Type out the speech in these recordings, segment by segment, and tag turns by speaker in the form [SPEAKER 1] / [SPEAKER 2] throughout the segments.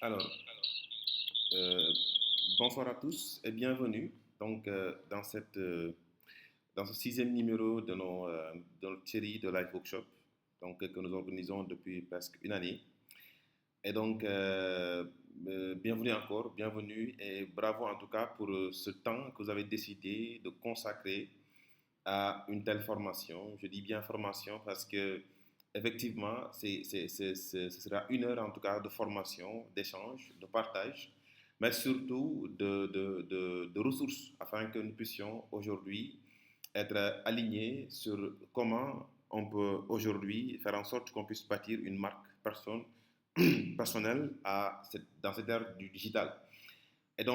[SPEAKER 1] Alors, euh, bonsoir à tous et bienvenue donc dans ce sixième numéro de notre série de Live Workshop que nous organisons depuis presque une année. Et bienvenue encore, bienvenue et bravo en tout cas pour ce temps que vous avez décidé de consacrer à une telle formation. Je dis bien formation parce que effectivement, ce sera une heure en tout cas de formation, d'échange, de partage, mais surtout de ressources afin que nous puissions aujourd'hui être alignés sur comment on peut aujourd'hui faire en sorte qu'on puisse bâtir une marque personnelle dans cette ère du digital. Et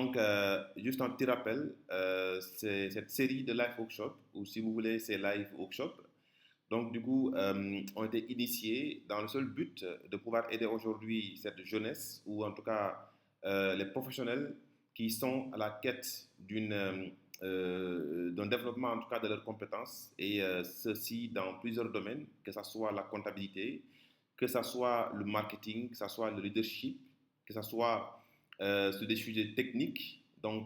[SPEAKER 1] juste un petit rappel, c'est cette série de live workshops, ou si vous voulez, c'est live workshops, ont été initiés dans le seul but de pouvoir aider aujourd'hui cette jeunesse, ou en tout cas les professionnels qui sont à la quête d'un développement en tout cas de leurs compétences, et ceci dans plusieurs domaines, que ce soit la comptabilité, que ce soit le marketing, que ce soit le leadership, que ce soit sur des sujets techniques, comme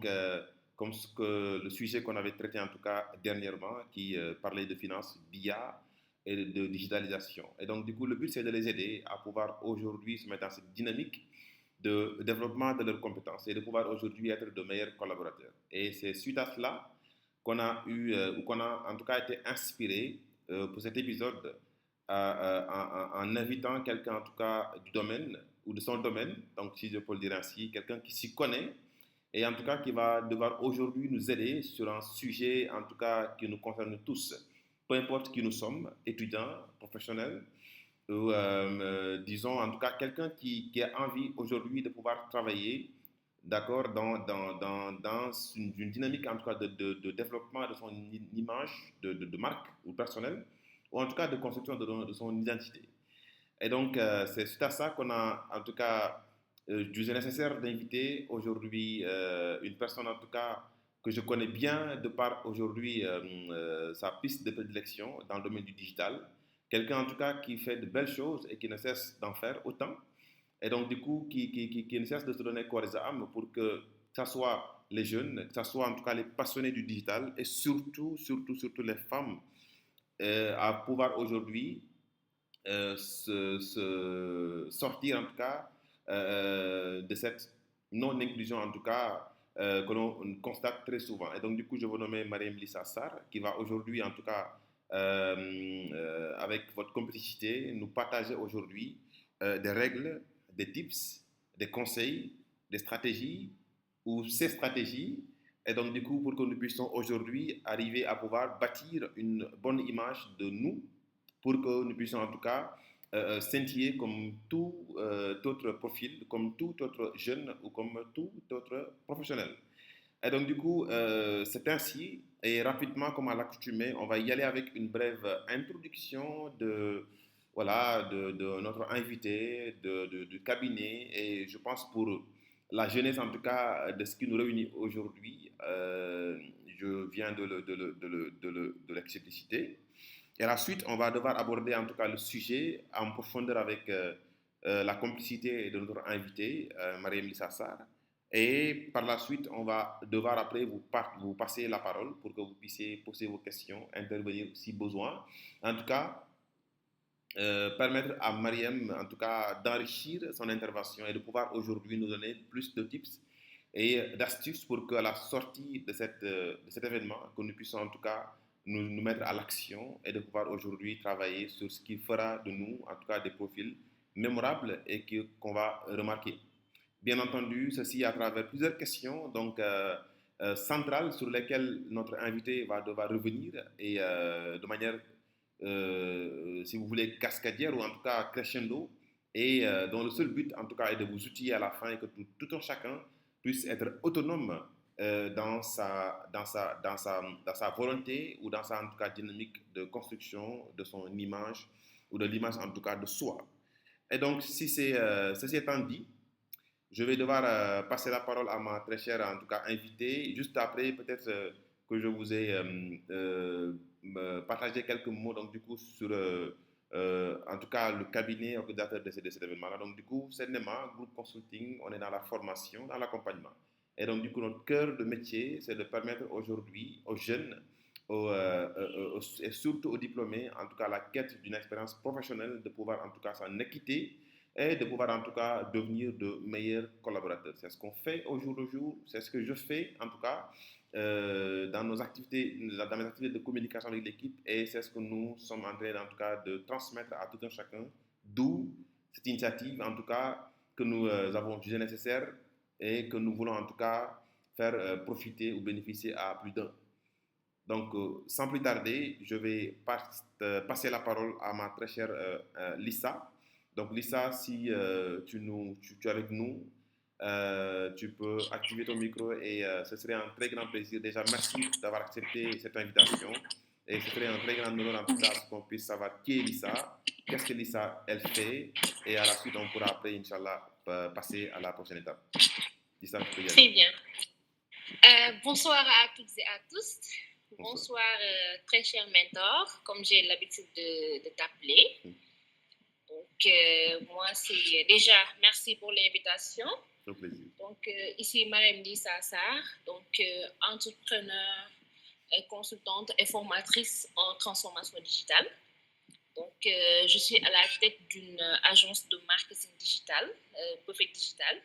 [SPEAKER 1] le sujet qu'on avait traité en tout cas dernièrement, qui parlait de finances, d'IA et de digitalisation. Et donc, du coup, le but, c'est de les aider à pouvoir aujourd'hui se mettre dans cette dynamique de développement de leurs compétences et de pouvoir aujourd'hui être de meilleurs collaborateurs. Et c'est suite à cela qu'on a eu, ou qu'on a en tout cas été inspiré pour cet épisode en invitant quelqu'un en tout cas du domaine ou de son domaine, donc si je peux le dire ainsi, quelqu'un qui s'y connaît et en tout cas qui va devoir aujourd'hui nous aider sur un sujet en tout cas qui nous concerne tous, peu importe qui nous sommes, étudiants, professionnels, ou disons en tout cas quelqu'un qui a envie aujourd'hui de pouvoir travailler, d'accord, dans une dynamique en tout cas de développement de son image de marque ou personnelle, ou en tout cas de construction de son identité. Et c'est suite à ça qu'on a, en tout cas, jugé nécessaire d'inviter aujourd'hui une personne, en tout cas, que je connais bien de par aujourd'hui sa piste de prédilection dans le domaine du digital. Quelqu'un, en tout cas, qui fait de belles choses et qui ne cesse d'en faire autant. Et donc, du coup, qui ne cesse de se donner corps et âme pour que ce soit les jeunes, que ce soit en tout cas les passionnés du digital et surtout les femmes à pouvoir aujourd'hui sortir en tout cas de cette non-inclusion en tout cas que l'on constate très souvent. Et donc du coup, je vous nomme Mariam Lissa Sarr qui va aujourd'hui en tout cas avec votre complicité nous partager aujourd'hui des règles, des tips, des conseils, des stratégies ou ces stratégies. Et donc du coup, pour que nous puissions aujourd'hui arriver à pouvoir bâtir une bonne image de nous pour que nous puissions en tout cas scintiller comme tout autre profil, comme tout autre jeune ou comme tout autre professionnel. Et donc du coup, c'est ainsi, et rapidement comme à l'accoutumée, on va y aller avec une brève introduction de notre invité, du cabinet, et je pense pour la jeunesse en tout cas de ce qui nous réunit aujourd'hui, je viens de l'expliciter. Et à la suite, on va devoir aborder en tout cas le sujet en profondeur avec la complicité de notre invité, Mariam Lissa Sarr. Et par la suite, on va devoir après vous passer la parole pour que vous puissiez poser vos questions, intervenir si besoin. En tout cas, permettre à Mariam, en tout cas, d'enrichir son intervention et de pouvoir aujourd'hui nous donner plus de tips et d'astuces pour qu'à la sortie de cet événement, que nous puissions en tout cas nous mettre à l'action et de pouvoir aujourd'hui travailler sur ce qui fera de nous, en tout cas, des profils mémorables et qu'on va remarquer. Bien entendu, ceci à travers plusieurs questions centrales sur lesquelles notre invité va devoir revenir et de manière, si vous voulez, cascadière ou en tout cas crescendo et dont le seul but en tout cas est de vous outiller à la fin et que tout un chacun puisse être autonome dans sa volonté ou dans sa en tout cas dynamique de construction de son image ou de l'image en tout cas de soi. Et donc, ceci étant dit, je vais devoir passer la parole à ma très chère, en tout cas, invitée. Juste après, peut-être que je vous ai partagé quelques mots, donc, du coup, sur en tout cas, le cabinet organisateur de cet événement-là. Donc, du coup, CNMA, Groupe Consulting, on est dans la formation, dans l'accompagnement. Et donc, du coup, notre cœur de métier, c'est de permettre aujourd'hui aux jeunes, et surtout aux diplômés, en tout cas, la quête d'une expérience professionnelle, de pouvoir, en tout cas, s'en équiter et de pouvoir, en tout cas, devenir de meilleurs collaborateurs. C'est ce qu'on fait au jour le jour, c'est ce que je fais, en tout cas, dans nos activités, dans mes activités de communication avec l'équipe, et c'est ce que nous sommes en train, en tout cas, de transmettre à tout un chacun, d'où cette initiative, en tout cas, que nous avons jugé nécessaire et que nous voulons, en tout cas, faire profiter ou bénéficier à plus d'un. Donc, sans plus tarder, je vais passer la parole à ma très chère Lisa. Donc, Lisa, si tu es avec nous, tu peux activer ton micro et ce serait un très grand plaisir. Déjà, merci d'avoir accepté cette invitation. Et ce serait un très grand honneur en tout cas qu'on puisse savoir qui est Lisa, qu'est-ce que Lisa elle fait. Et à la suite, on pourra après, Inch'Allah, passer à la prochaine étape. Lisa, tu peux y aller.
[SPEAKER 2] Très bien. Bonsoir à toutes et à tous. Bonsoir, très cher mentor, comme j'ai l'habitude de t'appeler. Donc, moi, c'est déjà merci pour l'invitation.
[SPEAKER 1] C'est un plaisir.
[SPEAKER 2] Donc, ici, Mariam Lisa Sarr, donc entrepreneur, consultante et formatrice en transformation digitale. Donc, je suis à la tête d'une agence de marketing digital, Perfect Digital.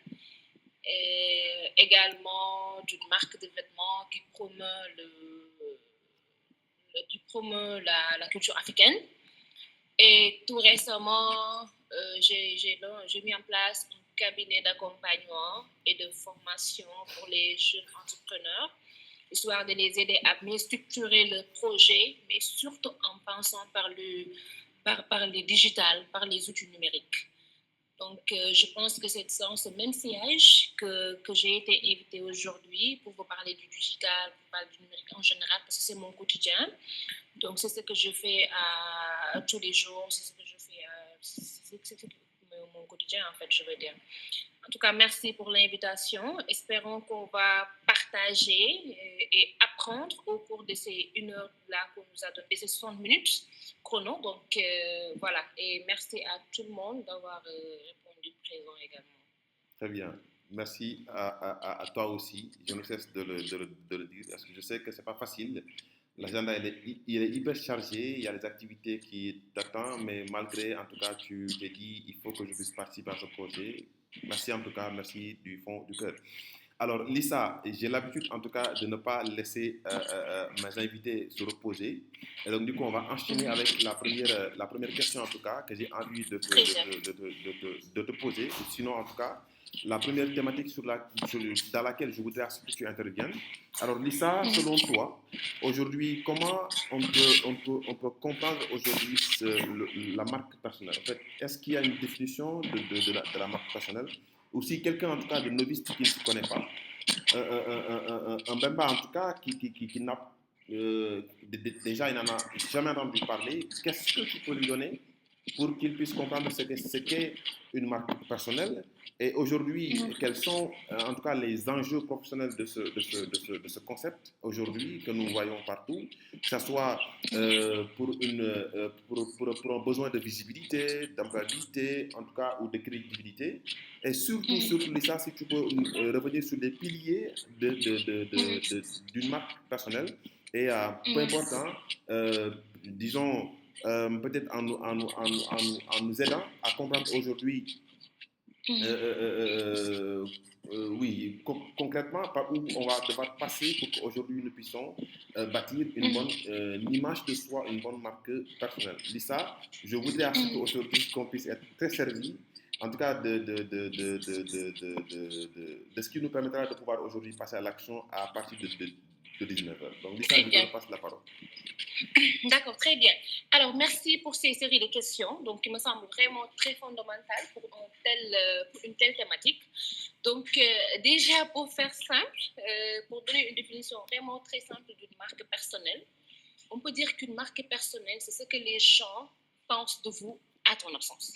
[SPEAKER 2] Et également d'une marque de vêtements qui promeut la culture africaine. Et tout récemment, j'ai mis en place un cabinet d'accompagnement et de formation pour les jeunes entrepreneurs, histoire de les aider à mieux structurer leur projet, mais surtout en pensant par le digital, par les outils numériques. Donc, je pense que c'est dans ce même sillage que j'ai été invitée aujourd'hui pour vous parler du digital, pour parler du numérique en général, parce que c'est mon quotidien. Donc, c'est ce que je fais tous les jours, c'est ce que je fais, c'est mon quotidien, en fait, je veux dire. En tout cas, merci pour l'invitation. Espérons qu'on va partager et apprendre au cours de ces 1 heure-là qu'on nous a donné, ces 60 minutes chrono. Donc, voilà. Et merci à tout le monde d'avoir répondu présent également.
[SPEAKER 1] Très bien. Merci à toi aussi. Je ne cesse de le dire parce que je sais que ce n'est pas facile. L'agenda, il est hyper chargé. Il y a des activités qui t'attendent, mais malgré, en tout cas, tu t'es dit, il faut que je puisse participer à ce projet. Merci en tout cas, merci du fond du cœur. Alors, Lisa, j'ai l'habitude en tout cas de ne pas laisser mes invités se reposer. Et donc, du coup, on va enchaîner avec la première question en tout cas que j'ai envie de te poser. Sinon, en tout cas, la première thématique dans laquelle je voudrais que tu interviennes. Alors, Lisa, selon toi, aujourd'hui, comment on peut comprendre aujourd'hui la marque personnelle? En fait, est-ce qu'il y a une définition de la marque personnelle? Ou si quelqu'un, en tout cas, de novice qui ne se connaît pas, un Bemba, en tout cas, qui n'a déjà, il n'en a jamais entendu parler, qu'est-ce que tu peux lui donner pour qu'il puisse comprendre ce qu'est une marque personnelle et aujourd'hui, quels sont en tout cas les enjeux professionnels de ce concept aujourd'hui que nous voyons partout, que ce soit pour un besoin de visibilité, d'employabilité, en tout cas, ou de crédibilité. Et surtout, Lisa, si tu peux revenir sur les piliers d'une marque personnelle et peu important, disons, peut-être en nous aidant à comprendre aujourd'hui, oui, concrètement, par où on va devoir passer pour qu'aujourd'hui nous puissions bâtir une image de soi, une bonne marque personnelle. Lisa, je voudrais à ce qu'aujourd'hui qu'on puisse être très servi, en tout cas de ce qui nous permettra de pouvoir aujourd'hui passer à l'action à partir de 19h. Donc, Lisa, je te passe la parole.
[SPEAKER 2] D'accord, très bien. Alors, merci pour ces séries de questions, donc qui me semblent vraiment très fondamentales pour une telle thématique. Donc, déjà, pour faire simple, pour donner une définition vraiment très simple d'une marque personnelle, on peut dire qu'une marque personnelle, c'est ce que les gens pensent de vous à ton absence.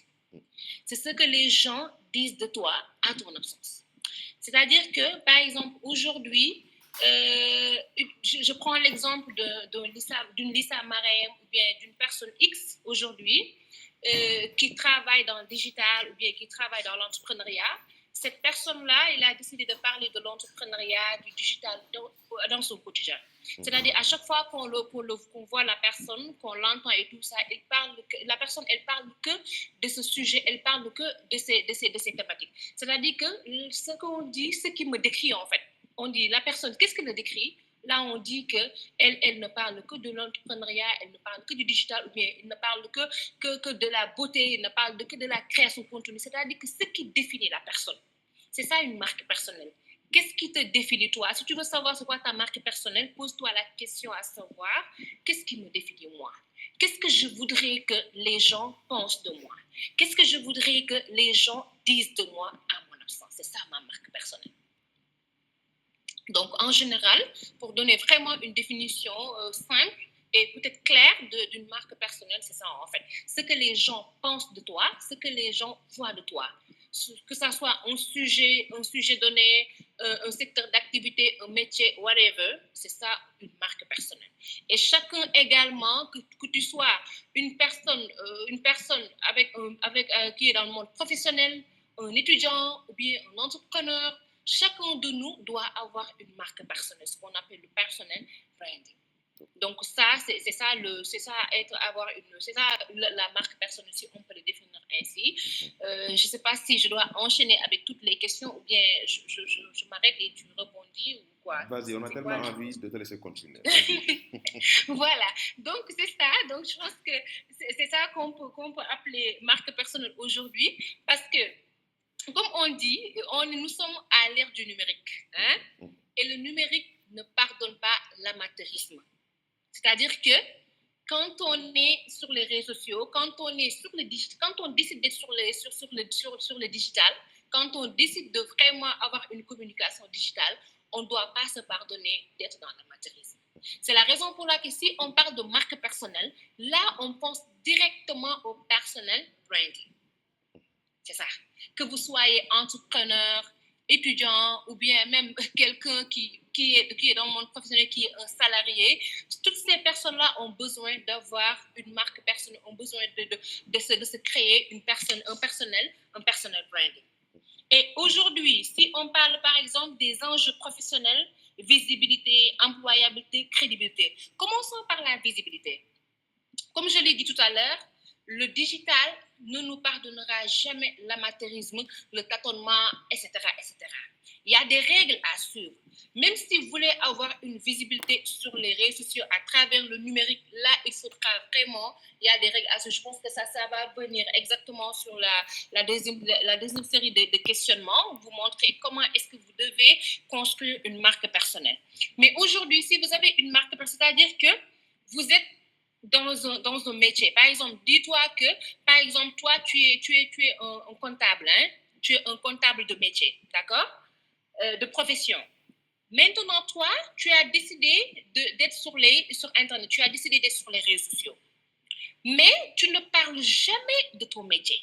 [SPEAKER 2] C'est ce que les gens disent de toi à ton absence. C'est-à-dire que, par exemple, aujourd'hui, Je prends l'exemple d'une Lisa Marem ou bien d'une personne X aujourd'hui qui travaille dans le digital ou bien qui travaille dans l'entrepreneuriat. Cette personne-là, elle a décidé de parler de l'entrepreneuriat, du digital dans son quotidien. C'est-à-dire, à chaque fois qu'on voit la personne, qu'on l'entend et tout ça, la personne, elle parle que de ce sujet, elle parle que de ces thématiques. C'est-à-dire que ce qu'on dit, ce qui me décrit en fait. On dit, la personne, qu'est-ce qu'elle décrit? Là, on dit qu'elle ne parle que de l'entrepreneuriat, elle ne parle que du digital, ou bien elle ne parle que de la beauté, elle ne parle que de la création de contenu. C'est-à-dire que ce qui définit la personne, c'est ça une marque personnelle. Qu'est-ce qui te définit toi? Si tu veux savoir c'est quoi ta marque personnelle, pose-toi la question à savoir, qu'est-ce qui me définit moi? Qu'est-ce que je voudrais que les gens pensent de moi? Qu'est-ce que je voudrais que les gens disent de moi à mon absence? C'est ça ma marque personnelle. Donc, en général, pour donner vraiment une définition simple et peut-être claire d'une marque personnelle, c'est ça en fait. Ce que les gens pensent de toi, ce que les gens voient de toi. Que ça soit un sujet donné, un secteur d'activité, un métier, whatever, c'est ça une marque personnelle. Et chacun également, que tu sois une personne qui est dans le monde professionnel, un étudiant ou bien un entrepreneur, chacun de nous doit avoir une marque personnelle, ce qu'on appelle le personnel branding. Donc ça, c'est ça la marque personnelle, si on peut le définir ainsi. Je ne sais pas si je dois enchaîner avec toutes les questions ou bien je m'arrête et tu rebondis ou quoi.
[SPEAKER 1] Vas-y, on a tellement envie de te laisser continuer.
[SPEAKER 2] Voilà, donc c'est ça. Donc je pense que c'est ça qu'on peut appeler marque personnelle aujourd'hui parce que comme on dit, nous sommes à l'ère du numérique. Hein? Et le numérique ne pardonne pas l'amateurisme. C'est-à-dire que quand on est sur les réseaux sociaux, quand on est sur le digital, quand on décide d'être sur le digital, quand on décide de vraiment avoir une communication digitale, on ne doit pas se pardonner d'être dans l'amateurisme. C'est la raison pour laquelle si on parle de marque personnelle, là, on pense directement au personnel branding. C'est ça. Que vous soyez entrepreneur, étudiant ou bien même quelqu'un qui est dans le monde professionnel, qui est un salarié, toutes ces personnes-là ont besoin d'avoir une marque personnelle, ont besoin de se créer un personnel branding. Et aujourd'hui, si on parle par exemple des enjeux professionnels, visibilité, employabilité, crédibilité, commençons par la visibilité. Comme je l'ai dit tout à l'heure, le digital ne nous pardonnera jamais l'amateurisme, le tâtonnement, etc., etc. Il y a des règles à suivre. Même si vous voulez avoir une visibilité sur les réseaux sociaux à travers le numérique, là, il faudra vraiment, il y a des règles à suivre. Je pense que ça va venir exactement sur la deuxième série de questionnements. Vous montrer comment est-ce que vous devez construire une marque personnelle. Mais aujourd'hui, si vous avez une marque personnelle, c'est-à-dire que vous êtes dans un métier. Par exemple, dis-toi que, par exemple, toi, tu es un comptable, hein? Tu es un comptable de métier, d'accord? De profession. Maintenant, toi, tu as décidé d'être sur Internet, tu as décidé d'être sur les réseaux sociaux. Mais tu ne parles jamais de ton métier.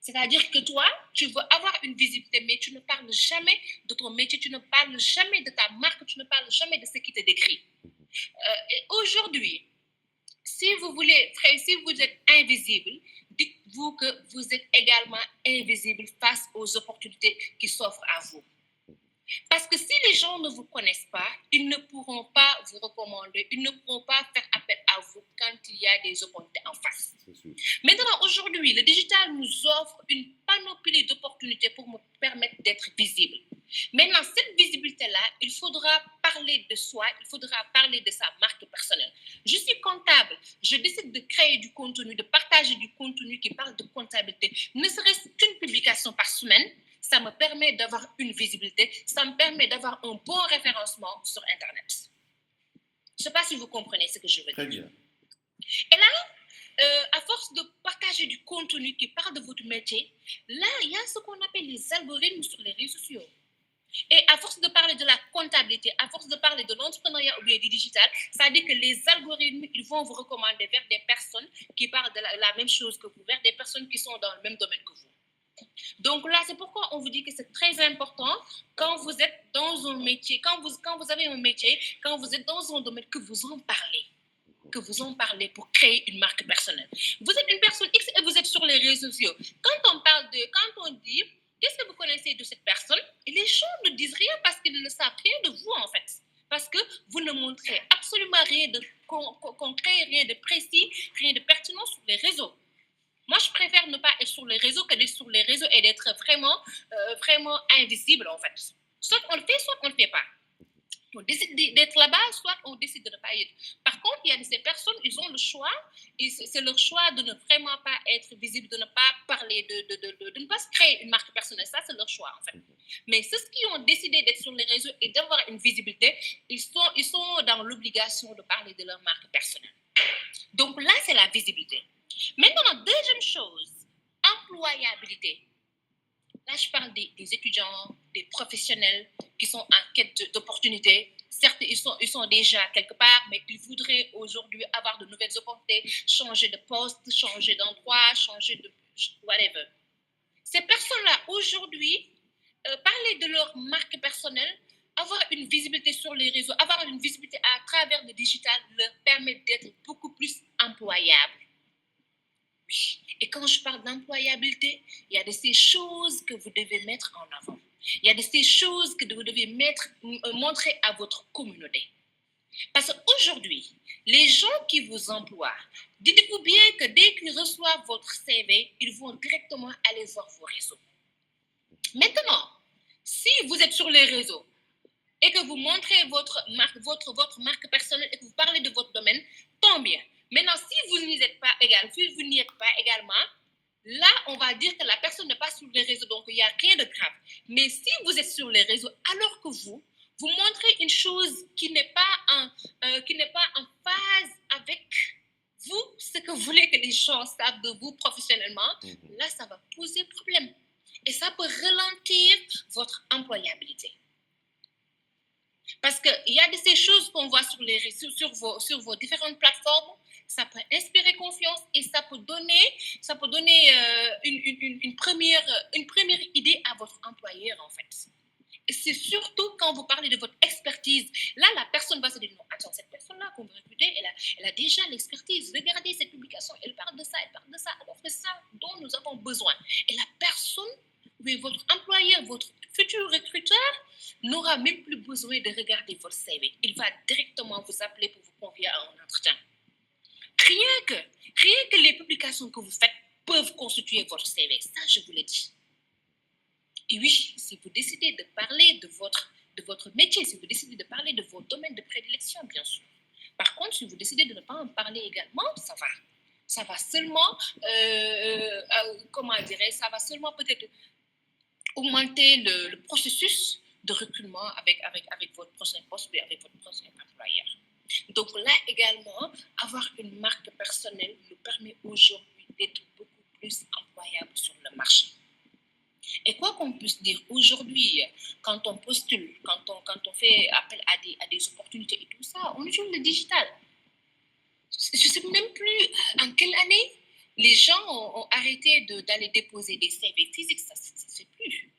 [SPEAKER 2] C'est-à-dire que toi, tu veux avoir une visibilité, mais tu ne parles jamais de ton métier, tu ne parles jamais de ta marque, tu ne parles jamais de ce qui te décrit. Et aujourd'hui, si vous êtes invisible, dites-vous que vous êtes également invisible face aux opportunités qui s'offrent à vous. Parce que si les gens ne vous connaissent pas, ils ne pourront pas vous recommander, ils ne pourront pas faire appel à vous quand il y a des opportunités en face. Maintenant, aujourd'hui, le digital nous offre une panoplie d'opportunités pour nous permettre d'être visible. Maintenant, cette visibilité-là, il faudra parler de soi, il faudra parler de sa marque personnelle. Je suis comptable, je décide de créer du contenu, de partager du contenu qui parle de comptabilité, ne serait-ce qu'une publication par semaine. Ça me permet d'avoir une visibilité, ça me permet d'avoir un bon référencement sur Internet. Je ne sais pas si vous comprenez ce que je veux dire.
[SPEAKER 1] Très bien.
[SPEAKER 2] Et là, à force de partager du contenu qui parle de votre métier, là, il y a ce qu'on appelle les algorithmes sur les réseaux sociaux. Et à force de parler de la comptabilité, à force de parler de l'entrepreneuriat ou bien du digital, ça veut dire que les algorithmes, ils vont vous recommander vers des personnes qui parlent de la même chose que vous, vers des personnes qui sont dans le même domaine que vous. Donc là, c'est pourquoi on vous dit que c'est très important quand vous êtes dans un métier, quand vous avez un métier, quand vous êtes dans un domaine, que vous en parlez. Que vous en parlez pour créer une marque personnelle. Vous êtes une personne X et vous êtes sur les réseaux sociaux. Quand on dit, qu'est-ce que vous connaissez de cette personne? Et les gens ne disent rien parce qu'ils ne savent rien de vous, en fait. Parce que vous ne montrez absolument rien de concret, rien de précis, rien de pertinent sur les réseaux. Moi, je préfère ne pas être sur les réseaux que d'être sur les réseaux et d'être vraiment invisible, en fait. Soit on le fait, soit on ne le fait pas. On décide d'être là-bas, soit on décide de ne pas y être. Par contre, il y a de ces personnes, ils ont le choix, et c'est leur choix de ne vraiment pas être visible, de ne pas parler, de ne pas se créer une marque personnelle. Ça, c'est leur choix, en fait. Mais ceux qui ont décidé d'être sur les réseaux et d'avoir une visibilité, ils sont dans l'obligation de parler de leur marque personnelle. Donc là, c'est la visibilité. Maintenant, deuxième chose, employabilité. Là, je parle des étudiants, des professionnels qui sont en quête d'opportunités. Certes, ils sont déjà quelque part, mais ils voudraient aujourd'hui avoir de nouvelles opportunités, changer de poste, changer d'endroit, changer de whatever. Ces personnes-là, aujourd'hui, parler de leur marque personnelle, avoir une visibilité sur les réseaux, avoir une visibilité à travers le digital leur permet d'être beaucoup plus employables. Et quand je parle d'employabilité, il y a de ces choses que vous devez mettre en avant. Il y a de ces choses que vous devez montrer à votre communauté. Parce qu'aujourd'hui, les gens qui vous emploient, dites-vous bien que dès qu'ils reçoivent votre CV, ils vont directement aller voir vos réseaux. Maintenant, si vous êtes sur les réseaux et que vous montrez votre marque personnelle et que vous parlez de votre domaine, tant bien. Maintenant, si vous n'y êtes pas également, là, on va dire que la personne n'est pas sur les réseaux, donc il n'y a rien de grave. Mais si vous êtes sur les réseaux, alors que vous montrez une chose qui n'est pas en phase avec vous, ce que vous voulez que les gens savent de vous professionnellement, là, ça va poser problème. Et ça peut ralentir votre employabilité. Parce qu'il y a de ces choses qu'on voit sur sur vos différentes plateformes, ça peut inspirer confiance et ça peut donner une première idée à votre employeur, en fait. C'est surtout quand vous parlez de votre expertise. Là, la personne va se dire, non, attends, cette personne-là qu'on veut recruter, elle a déjà l'expertise. Regardez cette publication, elle parle de ça, alors que c'est ça dont nous avons besoin. Et la personne, votre employeur, votre futur recruteur, n'aura même plus besoin de regarder votre CV. Il va directement vous appeler pour vous convier à un entretien. Rien que les publications que vous faites peuvent constituer votre CV. Ça, je vous l'ai dit. Et oui, si vous décidez de parler de votre métier, si vous décidez de parler de vos domaines de prédilection, bien sûr. Par contre, si vous décidez de ne pas en parler également, ça va. Ça va seulement, ça va seulement peut-être augmenter le processus de recrutement avec votre prochain poste et avec votre prochain employeur. Donc là également, avoir une marque personnelle nous permet aujourd'hui d'être beaucoup plus employable sur le marché. Et quoi qu'on puisse dire aujourd'hui, quand on postule, quand on fait appel à des opportunités et tout ça, on utilise le digital. Je ne sais même plus en quelle année les gens ont arrêté d'aller déposer des CV physiques. Ça ne se fait plus.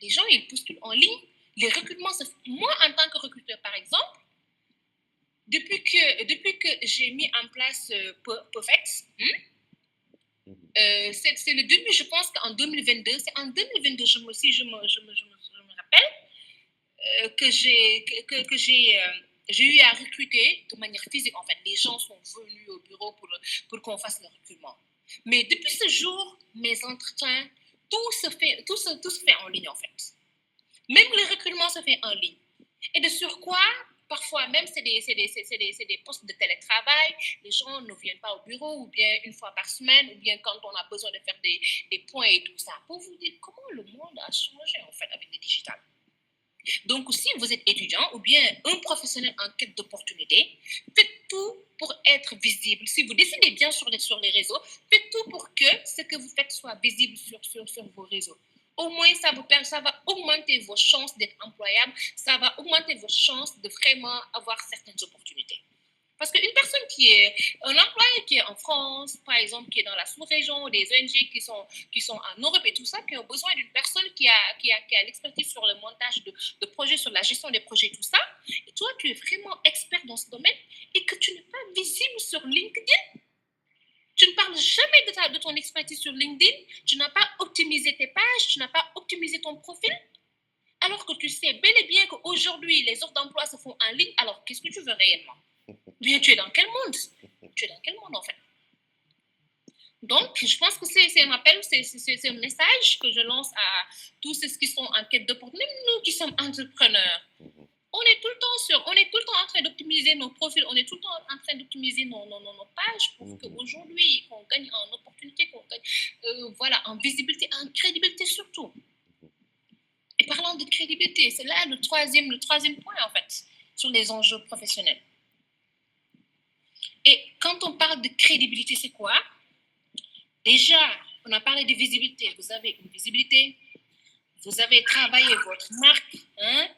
[SPEAKER 2] Les gens, ils postulent en ligne. Les recrutements se font. Moi, en tant que recruteur, par exemple, depuis que j'ai mis en place Perfect, c'est le début, je pense qu'en 2022, c'est en 2022, je me rappelle, que j'ai eu à recruter de manière physique. En fait, les gens sont venus au bureau pour qu'on fasse le recrutement. Mais depuis ce jour, mes entretiens, tout se fait en ligne, en fait. Même le recrutement se fait en ligne. Et de surcroît, parfois même, c'est des postes de télétravail. Les gens ne viennent pas au bureau, ou bien une fois par semaine, ou bien quand on a besoin de faire des points et tout ça. Pour vous dire comment le monde a changé, en fait, avec le digital. Donc, si vous êtes étudiant ou bien un professionnel en quête d'opportunité, faites tout pour être visible. Si vous décidez bien sur les réseaux, faites tout pour que ce que vous faites soit visible sur vos réseaux. Au moins, ça va augmenter vos chances d'être employable, ça va augmenter vos chances de vraiment avoir certaines opportunités. Parce qu'une personne un employé qui est en France, par exemple, qui est dans la sous-région, des ONG qui sont en Europe et tout ça, qui ont besoin d'une personne qui a l'expertise sur le montage de projets, sur la gestion des projets, tout ça, et toi, tu es vraiment expert dans ce domaine et que tu n'es pas visible sur LinkedIn. Tu ne parles jamais de ton expertise sur LinkedIn, tu n'as pas optimisé tes pages, tu n'as pas optimisé ton profil, alors que tu sais bel et bien qu'aujourd'hui, les offres d'emploi se font en ligne. Alors, qu'est-ce que tu veux réellement? Bien, tu es dans quel monde? Tu es dans quel monde, en fait? Donc, je pense que c'est un appel, c'est un message que je lance à tous ceux qui sont en quête d'opportunités, même nous qui sommes entrepreneurs. On est tout le temps en train d'optimiser nos profils, on est tout le temps en train d'optimiser nos pages pour qu'aujourd'hui, qu'on gagne en opportunité, qu'on gagne en visibilité, en crédibilité surtout. Et parlant de crédibilité, c'est là le troisième point, en fait, sur les enjeux professionnels. Et quand on parle de crédibilité, c'est quoi? Déjà, on a parlé de visibilité. Vous avez une visibilité, vous avez travaillé votre marque, hein?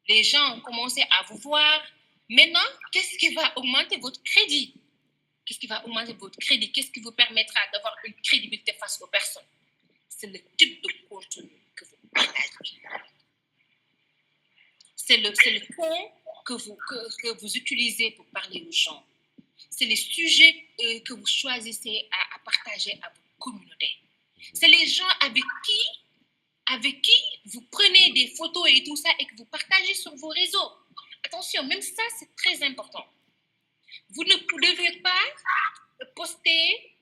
[SPEAKER 2] Les gens ont commencé à vous voir. Maintenant, qu'est-ce qui va augmenter votre crédit? Qu'est-ce qui va augmenter votre crédit? Qu'est-ce qui vous permettra d'avoir une crédibilité face aux personnes? C'est le type de contenu que vous partagez. C'est le ton que vous utilisez pour parler aux gens. C'est les sujets que vous choisissez à partager à votre communauté. C'est les gens avec qui vous prenez des photos et tout ça et que vous partagez sur vos réseaux. Attention, même ça, c'est très important. Vous ne devez pas poster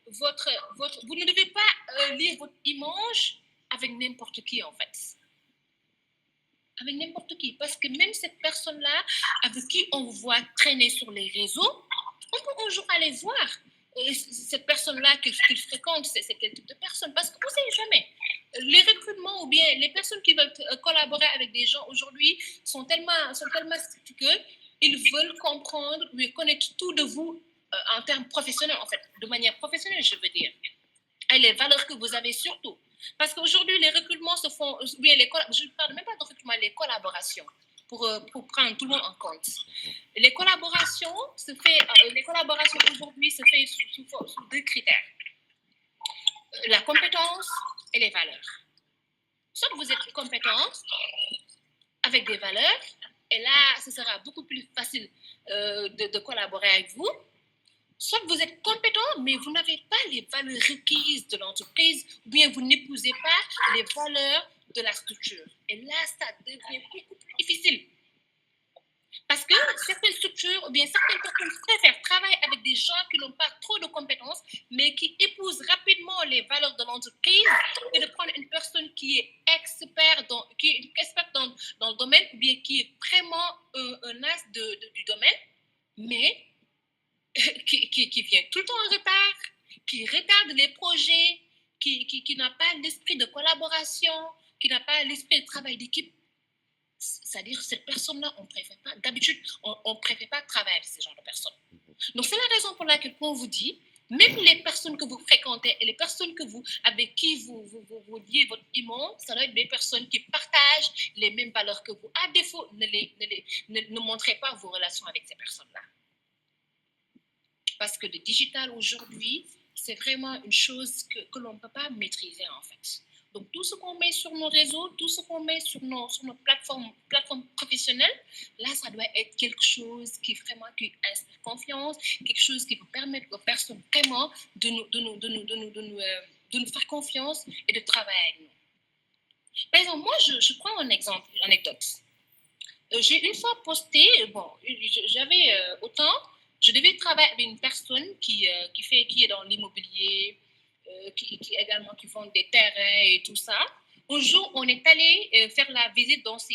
[SPEAKER 2] vous ne devez pas lire votre image avec n'importe qui, en fait. Avec n'importe qui. Parce que même cette personne-là, avec qui on vous voit traîner sur les réseaux, on peut un jour aller voir cette personne-là qu'il fréquente, c'est quel type de personne. Parce qu'on ne sait jamais. Les recrutements ou bien les personnes qui veulent collaborer avec des gens aujourd'hui sont tellement strictes qu'ils veulent comprendre, connaître tout de vous en termes professionnels, en fait, de manière professionnelle, je veux dire. Et les valeurs que vous avez surtout. Parce qu'aujourd'hui, les recrutements se font, bien, je ne parle même pas de recrutement, les collaborations, pour prendre tout le monde en compte. Les collaborations aujourd'hui se font sous deux critères. La compétence et les valeurs. Soit vous êtes compétent avec des valeurs, et là, ce sera beaucoup plus facile de collaborer avec vous. Soit vous êtes compétent, mais vous n'avez pas les valeurs requises de l'entreprise, ou bien vous n'épousez pas les valeurs de la structure. Et là, ça devient beaucoup plus difficile. Parce que certaines structures, ou bien certaines personnes préfèrent travailler avec des gens qui n'ont pas trop de compétences, mais qui épousent rapidement les valeurs de l'entreprise, et de prendre une personne qui est experte dans le domaine, ou bien qui est vraiment un as du domaine, mais qui vient tout le temps en retard, qui retarde les projets, qui n'a pas l'esprit de collaboration, qui n'a pas l'esprit de travail d'équipe. C'est-à-dire, cette personne-là, d'habitude, on ne préfère pas travailler avec ce genre de personnes. Donc, c'est la raison pour laquelle on vous dit, même les personnes que vous fréquentez et les personnes avec qui vous liez votre image, ça doit être des personnes qui partagent les mêmes valeurs que vous. À défaut, ne montrez pas vos relations avec ces personnes-là. Parce que le digital aujourd'hui, c'est vraiment une chose que l'on ne peut pas maîtriser, en fait. Donc, tout ce qu'on met sur nos réseaux, tout ce qu'on met sur nos plateformes professionnelles, là, ça doit être quelque chose qui inspire confiance, quelque chose qui vous permet aux personnes vraiment de nous faire confiance et de travailler avec nous. Par exemple, moi, je prends un exemple, une anecdote. J'ai une fois posté, j'avais je devais travailler avec une personne qui est dans l'immobilier, qui vend des terrains et tout ça. Un jour, on est allé faire la visite dans ces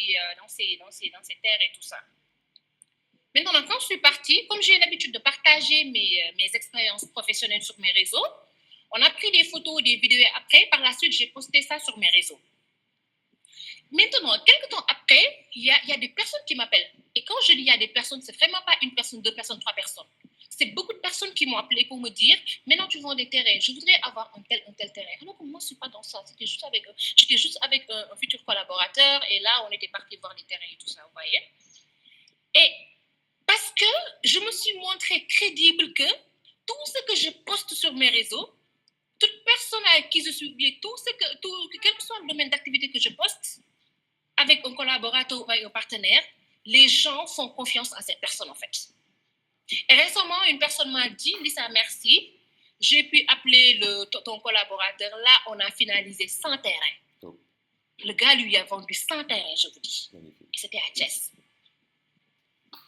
[SPEAKER 2] terres et tout ça. Maintenant, quand je suis partie, comme j'ai l'habitude de partager mes expériences professionnelles sur mes réseaux, on a pris des photos, des vidéos après. Par la suite, j'ai posté ça sur mes réseaux. Maintenant, quelques temps après, il y a des personnes qui m'appellent. Et quand je dis il y a des personnes, c'est vraiment pas une personne, deux personnes, trois personnes. C'est beaucoup de personnes qui m'ont appelé pour me dire « Maintenant, tu vends des terrains. Je voudrais avoir un tel terrain. » Alors que moi, je ne suis pas dans ça. J'étais juste avec un futur collaborateur. Et là, on était parti voir les terrains et tout ça, vous voyez. Et parce que je me suis montrée crédible que tout ce que je poste sur mes réseaux, toute personne avec qui je suis, quel que soit le domaine d'activité que je poste, avec un collaborateur ou avec un partenaire, les gens font confiance à cette personne en fait. Et récemment, une personne m'a dit, Lisa, merci, j'ai pu appeler ton collaborateur, là on a finalisé 100 terrains. Oh. Le gars lui a vendu 100 terrains, je vous dis. Magnifique. Et c'était à Thiès.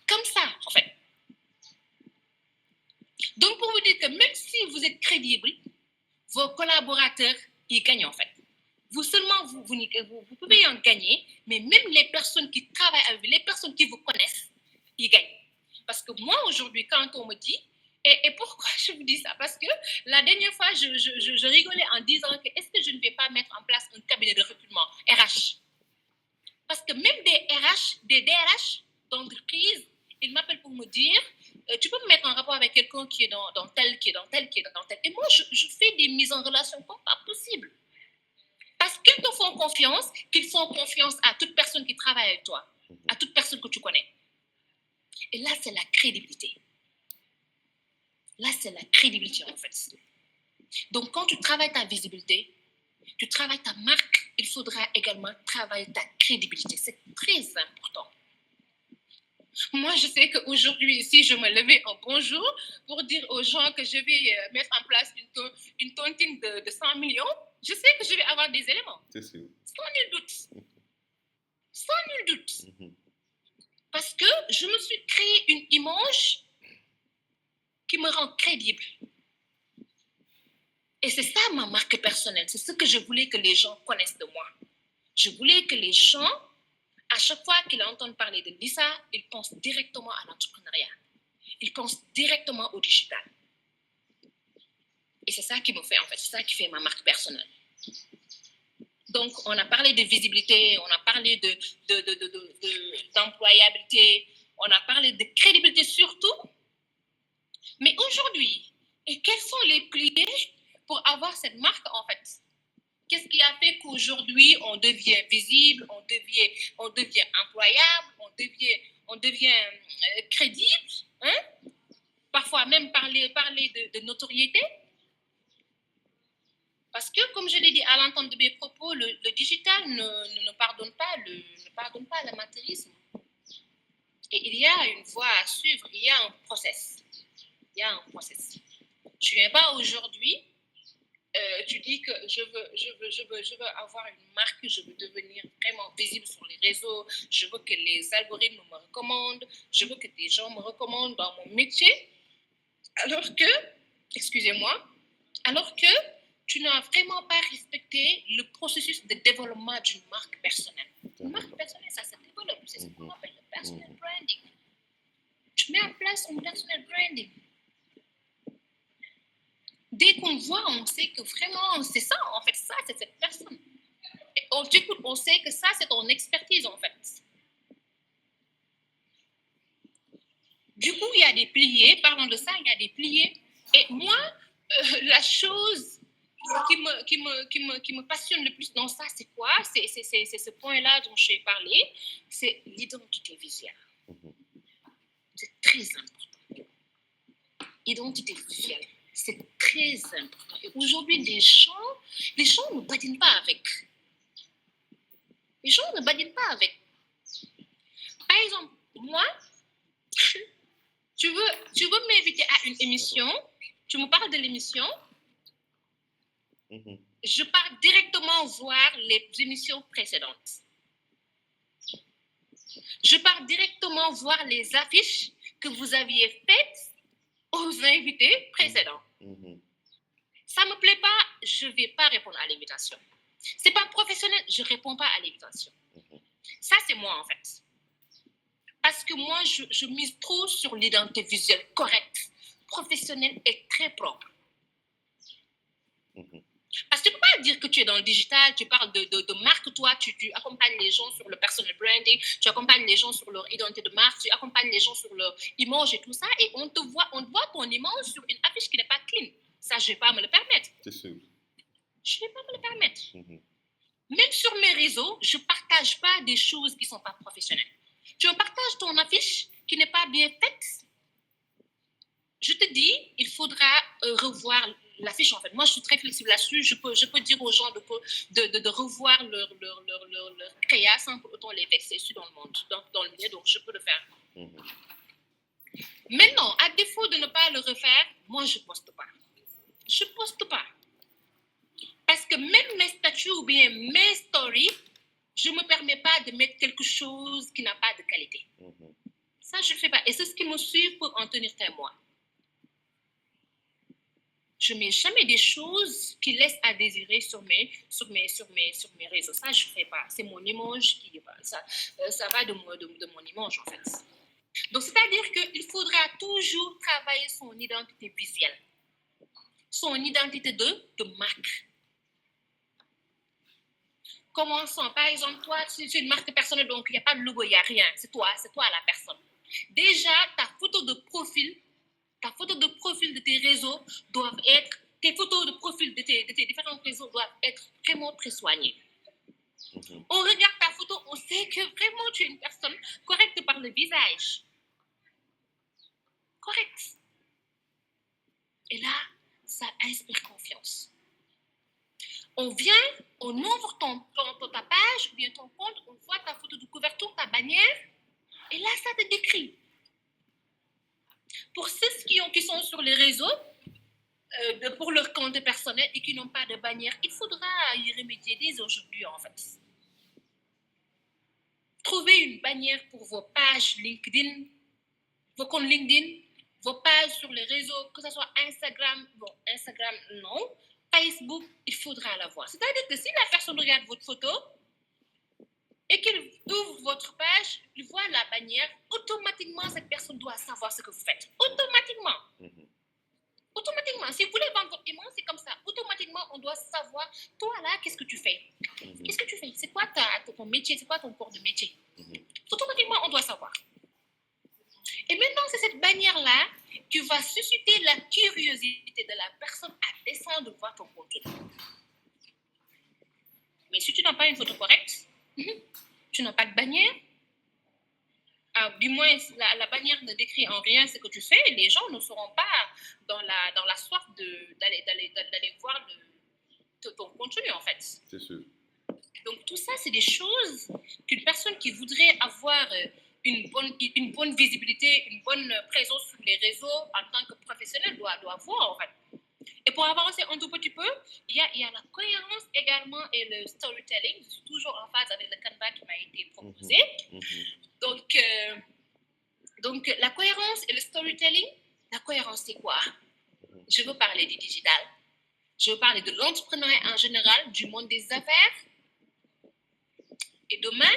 [SPEAKER 2] Comme ça, en fait. Donc, pour vous dire que même si vous êtes crédible, vos collaborateurs, ils gagnent en fait. Vous seulement, vous pouvez en gagner, mais même les personnes qui travaillent avec vous, les personnes qui vous connaissent, ils gagnent. Parce que moi, aujourd'hui, quand on me dit, et pourquoi je vous dis ça? Parce que la dernière fois, je rigolais en disant que est-ce que je ne vais pas mettre en place un cabinet de recrutement RH? Parce que même des DRH d'entreprise, ils m'appellent pour me dire, tu peux me mettre en rapport avec quelqu'un qui est dans tel. Et moi, je fais des mises en relation comme pas possible. Parce qu'ils te font confiance, qu'ils font confiance à toute personne qui travaille avec toi, à toute personne que tu connais. Et là, c'est la crédibilité. Là, c'est la crédibilité, en fait. Donc, quand tu travailles ta visibilité, tu travailles ta marque, il faudra également travailler ta crédibilité. C'est très important. Moi, je sais qu'aujourd'hui, si je me levais un bonjour pour dire aux gens que je vais mettre en place une tontine de 100 millions, je sais que je vais avoir des éléments.
[SPEAKER 1] C'est sûr.
[SPEAKER 2] Sans nul doute. Sans nul doute. Mm-hmm. Parce que je me suis créé une image qui me rend crédible. Et c'est ça ma marque personnelle. C'est ce que je voulais que les gens connaissent de moi. Je voulais que les gens, à chaque fois qu'ils entendent parler de Lisa, ils pensent directement à l'entrepreneuriat. Ils pensent directement au digital. Et c'est ça qui me fait, en fait, c'est ça qui fait ma marque personnelle. Donc, on a parlé de visibilité, on a parlé d'employabilité, on a parlé de crédibilité surtout. Mais aujourd'hui, et quels sont les piliers pour avoir cette marque, en fait? Qu'est-ce qui a fait qu'aujourd'hui, on devient visible, on devient employable, on devient crédible, hein? Parfois même parler de notoriété? Parce que, comme je l'ai dit à l'entente de mes propos, le digital ne pardonne pas l'amateurisme. Et il y a une voie à suivre, il y a un process. Tu ne viens pas aujourd'hui, tu dis que je veux avoir une marque, je veux devenir vraiment visible sur les réseaux, je veux que les algorithmes me recommandent, je veux que des gens me recommandent dans mon métier, alors que tu n'as vraiment pas respecté le processus de développement d'une marque personnelle. Une marque personnelle, ça se développe, c'est ce qu'on appelle le personal branding. Tu mets en place un personal branding. Dès qu'on voit, on sait que vraiment, c'est ça, en fait, ça, c'est cette personne. Et on t'écoute, on sait que ça, c'est ton expertise, en fait. Du coup, il y a des piliers, parlons de ça, il y a des piliers. Et moi, la chose qui me passionne le plus dans ça, c'est quoi? C'est ce point-là dont j'ai parlé, c'est l'identité visuelle. C'est très important. Identité visuelle. C'est très important. Et aujourd'hui, les gens ne badinent pas avec. Les gens ne badinent pas avec. Par exemple, moi, tu veux m'inviter à une émission, tu me parles de l'émission, je pars directement voir les émissions précédentes. Je pars directement voir les affiches que vous aviez faites aux invités précédents. Ça ne me plaît pas, je ne vais pas répondre à l'invitation. Ce n'est pas professionnel, je ne réponds pas à l'invitation. Ça, c'est moi, en fait. Parce que moi, je mise trop sur l'identité visuelle correcte, professionnelle et très propre. Parce que tu ne peux pas dire que tu es dans le digital, tu parles de marque, toi, tu accompagnes les gens sur le personal branding, tu accompagnes les gens sur leur identité de marque, tu accompagnes les gens sur leur image et tout ça, et on voit ton image sur une affiche qui n'est pas clean. Ça, je ne vais pas me le permettre.
[SPEAKER 1] C'est sûr.
[SPEAKER 2] Je ne vais pas me le permettre. Même sur mes réseaux, je ne partage pas des choses qui ne sont pas professionnelles. Tu me partages ton affiche qui n'est pas bien faite, dit, il faudra revoir l'affiche en fait. Moi, je suis très flexible là-dessus. Je peux dire aux gens de revoir leur créa sans pour autant les vexer. Je suis dans le monde, dans le milieu, donc je peux le faire. Maintenant, à défaut de ne pas le refaire, moi, je ne poste pas. Je ne poste pas. Parce que même mes statuts ou bien mes stories, je ne me permets pas de mettre quelque chose qui n'a pas de qualité. Ça, je ne fais pas. Et c'est ce qui me suit pour en tenir témoin. Je ne mets jamais des choses qui laissent à désirer sur mes réseaux. Ça, je ne fais pas. C'est mon image qui ça va de mon image, en fait. Donc, c'est-à-dire qu'il faudra toujours travailler son identité visuelle, son identité de marque. Commençons, par exemple, toi, c'est une marque personnelle, donc il n'y a pas de logo, il n'y a rien. C'est toi la personne. Déjà, ta photo de profil de tes réseaux doivent être, tes photos de profil de tes différents réseaux doivent être vraiment très soignées. On regarde ta photo, on sait que vraiment tu es une personne correcte par le visage. Correct. Et là, ça inspire confiance. On vient, on ouvre ta page, ou bien ton compte, on voit ta photo de couverture, ta bannière, et là, ça te décrit. Pour ceux qui sont sur les réseaux, pour leur compte personnel et qui n'ont pas de bannière, il faudra y remédier dès aujourd'hui, en fait. Trouvez une bannière pour vos pages LinkedIn, vos comptes LinkedIn, vos pages sur les réseaux, que ce soit Instagram, Instagram, non. Facebook, il faudra l'avoir. C'est-à-dire que si la personne regarde votre photo et qu'il ouvre votre page, il voit la bannière, automatiquement, cette personne doit savoir ce que vous faites. Automatiquement. Automatiquement. Si vous voulez vendre votre image, c'est comme ça. Automatiquement, on doit savoir, toi là, qu'est-ce que tu fais? Qu'est-ce que tu fais? C'est quoi ton métier? C'est quoi ton corps de métier? Automatiquement, on doit savoir. Et maintenant, c'est cette bannière-là qui va susciter la curiosité de la personne à descendre voir ton contenu. Mais si tu n'as pas une photo correcte, tu n'as pas de bannière, du moins la bannière ne décrit en rien ce que tu fais, les gens ne seront pas dans la soif d'aller voir ton contenu, en fait.
[SPEAKER 1] C'est sûr.
[SPEAKER 2] Donc, tout ça, c'est des choses qu'une personne qui voudrait avoir une bonne visibilité, une bonne présence sur les réseaux en tant que professionnel doit voir, en fait. Et pour avancer un tout petit peu, il y a la cohérence également et le storytelling. Je suis toujours en phase avec le Canva qui m'a été proposé. Donc, la cohérence et le storytelling, la cohérence, c'est quoi? Je veux parler du digital. Je veux parler de l'entrepreneuriat en général, du monde des affaires. Et demain,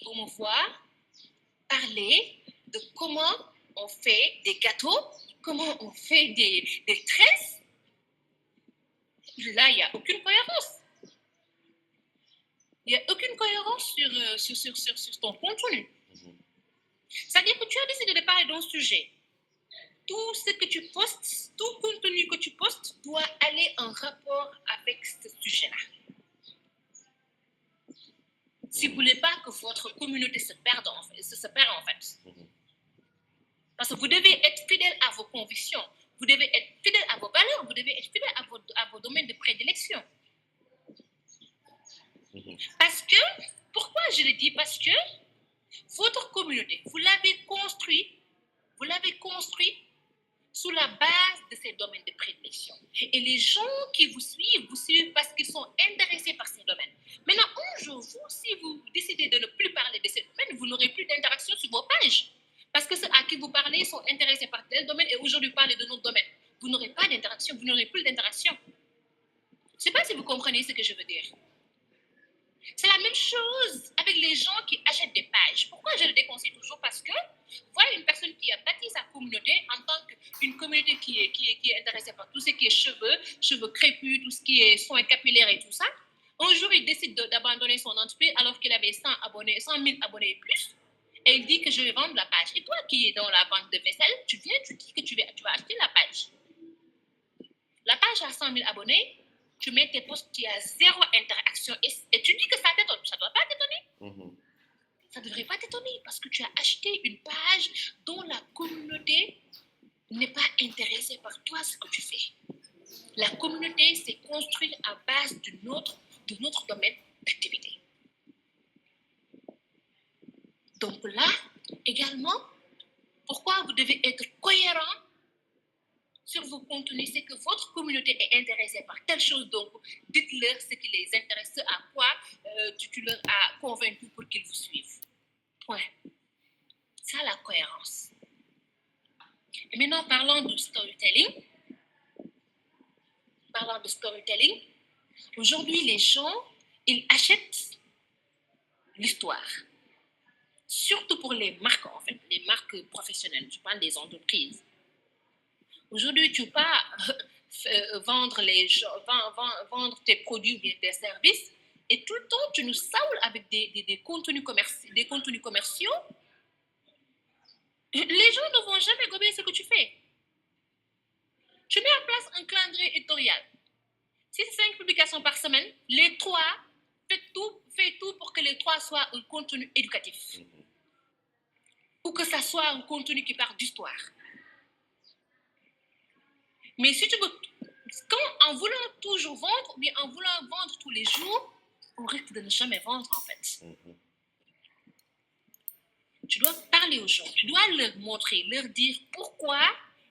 [SPEAKER 2] pour me voir parler de comment on fait des gâteaux, comment on fait des tresses. Là, il n'y a aucune cohérence. Il n'y a aucune cohérence sur ton contenu. C'est-à-dire que tu as décidé de parler d'un sujet. Tout ce que tu postes, tout contenu que tu postes doit aller en rapport avec ce sujet-là. Si vous ne voulez pas que votre communauté se perde en fait. Parce que vous devez être fidèle à vos convictions, vous devez être fidèle à vos valeurs, vous devez être fidèle à vos domaines de prédilection. Parce que, pourquoi je le dis? Parce que votre communauté, vous l'avez construit sous la base de ces domaines de prédilection. Et les gens qui vous suivent parce qu'ils sont intéressés par ces domaines. Maintenant, un jour, si vous décidez de ne plus parler de ces domaines, vous n'aurez plus d'interaction sur vos pages. Parce que ceux à qui vous parlez sont intéressés par tel domaine et aujourd'hui parlez de notre domaine. Vous n'aurez pas d'interaction, vous n'aurez plus d'interaction. Je ne sais pas si vous comprenez ce que je veux dire. C'est la même chose avec les gens qui achètent des pages. Pourquoi je le déconseille toujours? Parce que voilà une personne qui a bâti sa communauté en tant qu'une communauté qui est intéressée par tout ce qui est cheveux crépus, tout ce qui est soins capillaires et tout ça. Un jour, il décide d'abandonner son entreprise alors qu'il avait 100 000 abonnés et plus. Et il dit que je vais vendre la page. Et toi qui es dans la vente de vaisselle, tu dis que tu vas acheter la page. La page a 100 000 abonnés. Tu mets tes posts qui a zéro interaction et tu dis que ça t'étonne. Ça ne doit pas t'étonner. Ça ne devrait pas t'étonner parce que tu as acheté une page dont la communauté communauté s'est construite à base de notre domaine d'activité. Donc là, également, pourquoi vous devez être cohérent sur vos contenus, c'est que votre communauté est intéressée par telle chose, donc dites-leur ce qui les intéresse, ce à quoi tu leur as convaincu pour qu'ils vous suivent. Point. C'est ça la cohérence. Et maintenant, parlons du storytelling. Aujourd'hui, les gens, ils achètent l'histoire. Surtout pour les marques, en fait, les marques professionnelles. Je parle des entreprises. Aujourd'hui, tu ne peux pas vendre tes produits ou tes services et tout le temps, tu nous saoules avec des contenus commerciaux. Les gens ne vont jamais gober ce que tu fais. Tu mets en place un calendrier éditorial. Si c'est 5 publications par semaine, les 3, fais tout pour que les 3 soient un contenu éducatif. Ou que ça soit un contenu qui parle d'histoire. Mais si tu veux, en voulant toujours vendre, ou bien en voulant vendre tous les jours, on risque de ne jamais vendre en fait. Tu dois parler aux gens, tu dois leur montrer, leur dire pourquoi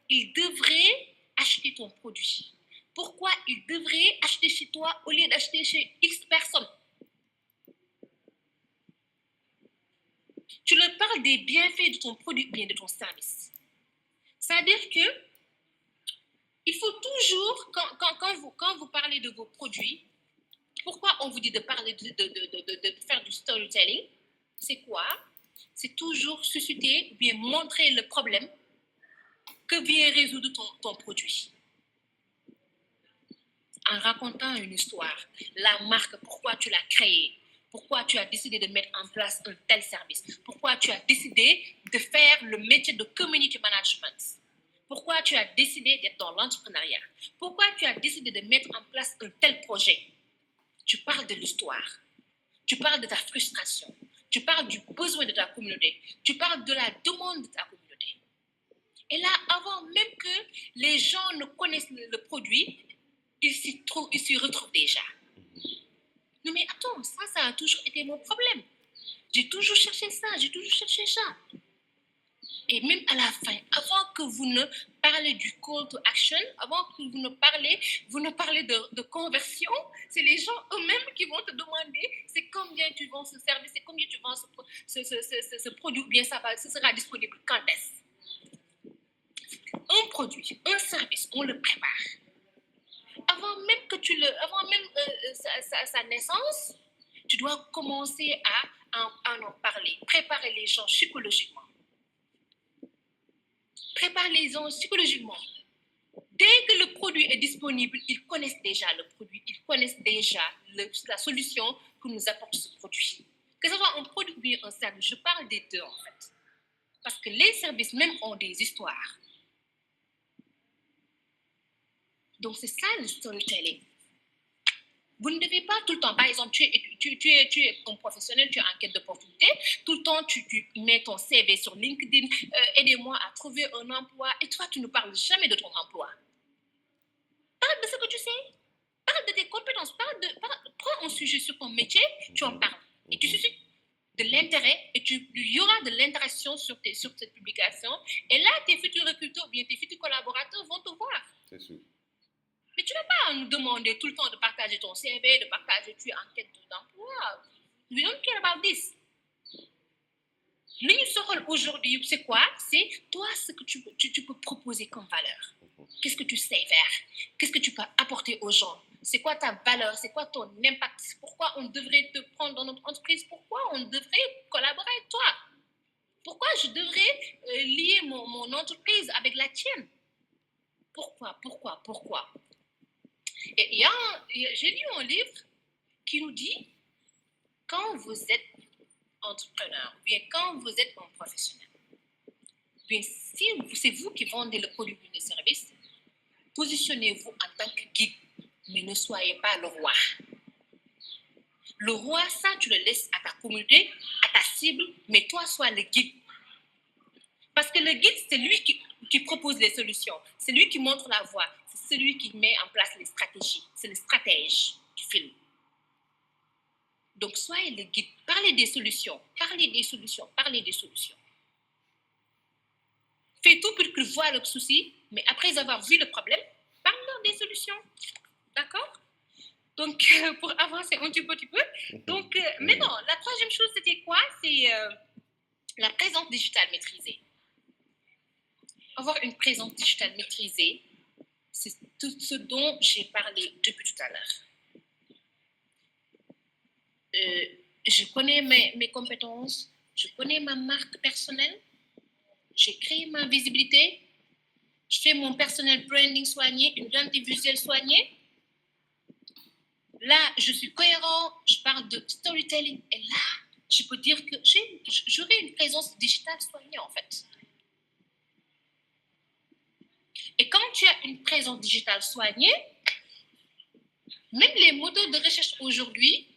[SPEAKER 2] ils devraient acheter ton produit. Pourquoi ils devraient acheter chez toi au lieu d'acheter chez X personnes. Tu leur parles des bienfaits de ton produit, bien de ton service. C'est-à-dire que il faut toujours, quand vous parlez de vos produits, pourquoi on vous dit de parler de faire du storytelling? C'est quoi? C'est toujours susciter ou bien montrer le problème que vient résoudre ton produit. En racontant une histoire, la marque, pourquoi tu l'as créée, pourquoi tu as décidé de mettre en place un tel service, pourquoi tu as décidé de faire le métier de community management, pourquoi tu as décidé d'être dans l'entrepreneuriat, pourquoi tu as décidé de mettre en place un tel projet. Tu parles de l'histoire, tu parles de ta frustration, tu parles du besoin de ta communauté, tu parles de la demande de ta communauté. Et là, avant même que les gens ne connaissent le produit, ils s'y retrouvent déjà. Non mais attends, ça a toujours été mon problème. J'ai toujours cherché ça. Et même à la fin, avant que vous ne parlez du call to action, avant que vous ne parlez de conversion, c'est les gens eux-mêmes qui vont te demander c'est combien tu vends ce service, c'est combien tu vends ce produit, ou bien ce sera disponible quand est-ce. Un produit, un service, on le prépare. Avant même sa naissance, tu dois commencer à en parler, préparer les gens psychologiquement. Prépare les gens psychologiquement. Dès que le produit est disponible, ils connaissent déjà le produit, ils connaissent déjà la solution que nous apporte ce produit. Que ce soit un produit ou bien un service, je parle des deux en fait. Parce que les services même ont des histoires. Donc c'est ça le storytelling. Vous ne devez pas tout le temps, par exemple, tu es un professionnel, tu es en quête d'opportunité, tout le temps tu mets ton CV sur LinkedIn, aidez-moi à trouver un emploi, et toi tu ne parles jamais de ton emploi. Parle de ce que tu sais, parle de tes compétences, prends un sujet sur ton métier, tu en parles, et tu suscites de l'intérêt, et il y aura de l'interaction sur cette publication, et là tes futurs recruteurs ou bien tes futurs collaborateurs vont te voir.
[SPEAKER 1] C'est sûr.
[SPEAKER 2] Mais tu n'as pas à nous demander tout le temps de partager ton CV, de partager tu es en quête d'emploi. We don't care about this. L'union aujourd'hui, c'est quoi? C'est toi ce que tu peux proposer comme valeur. Qu'est-ce que tu sais faire? Qu'est-ce que tu peux apporter aux gens? C'est quoi ta valeur? C'est quoi ton impact? Pourquoi on devrait te prendre dans notre entreprise? Pourquoi on devrait collaborer avec toi? Pourquoi je devrais lier mon entreprise avec la tienne? Pourquoi? Et j'ai lu un livre qui nous dit, quand vous êtes entrepreneur, ou bien quand vous êtes un professionnel, bien si c'est vous qui vendez le produit ou le service, positionnez-vous en tant que guide, mais ne soyez pas le roi. Le roi, ça, tu le laisses à ta communauté, à ta cible, mais toi, sois le guide. Parce que le guide, c'est lui qui propose les solutions, c'est lui qui montre la voie, c'est celui qui met en place les stratégies. C'est le stratège du film. Donc, soyez le guide. Parlez des solutions. Parlez des solutions. Parlez des solutions. Faites tout pour qu'ils voient le souci, mais après avoir vu le problème, parlez des solutions. D'accord? Donc, pour avancer un petit peu. Donc, maintenant, la troisième chose, c'était quoi? C'est la présence digitale maîtrisée. Avoir une présence digitale maîtrisée, c'est tout ce dont j'ai parlé depuis tout à l'heure. Je connais mes compétences, je connais ma marque personnelle, j'ai créé ma visibilité, je fais mon personnel branding soigné, une identité visuelle soignée. Là, je suis cohérent, je parle de storytelling, et là, je peux dire que j'aurai une présence digitale soignée, en fait. Et quand tu as une présence digitale soignée, même les moteurs de recherche aujourd'hui,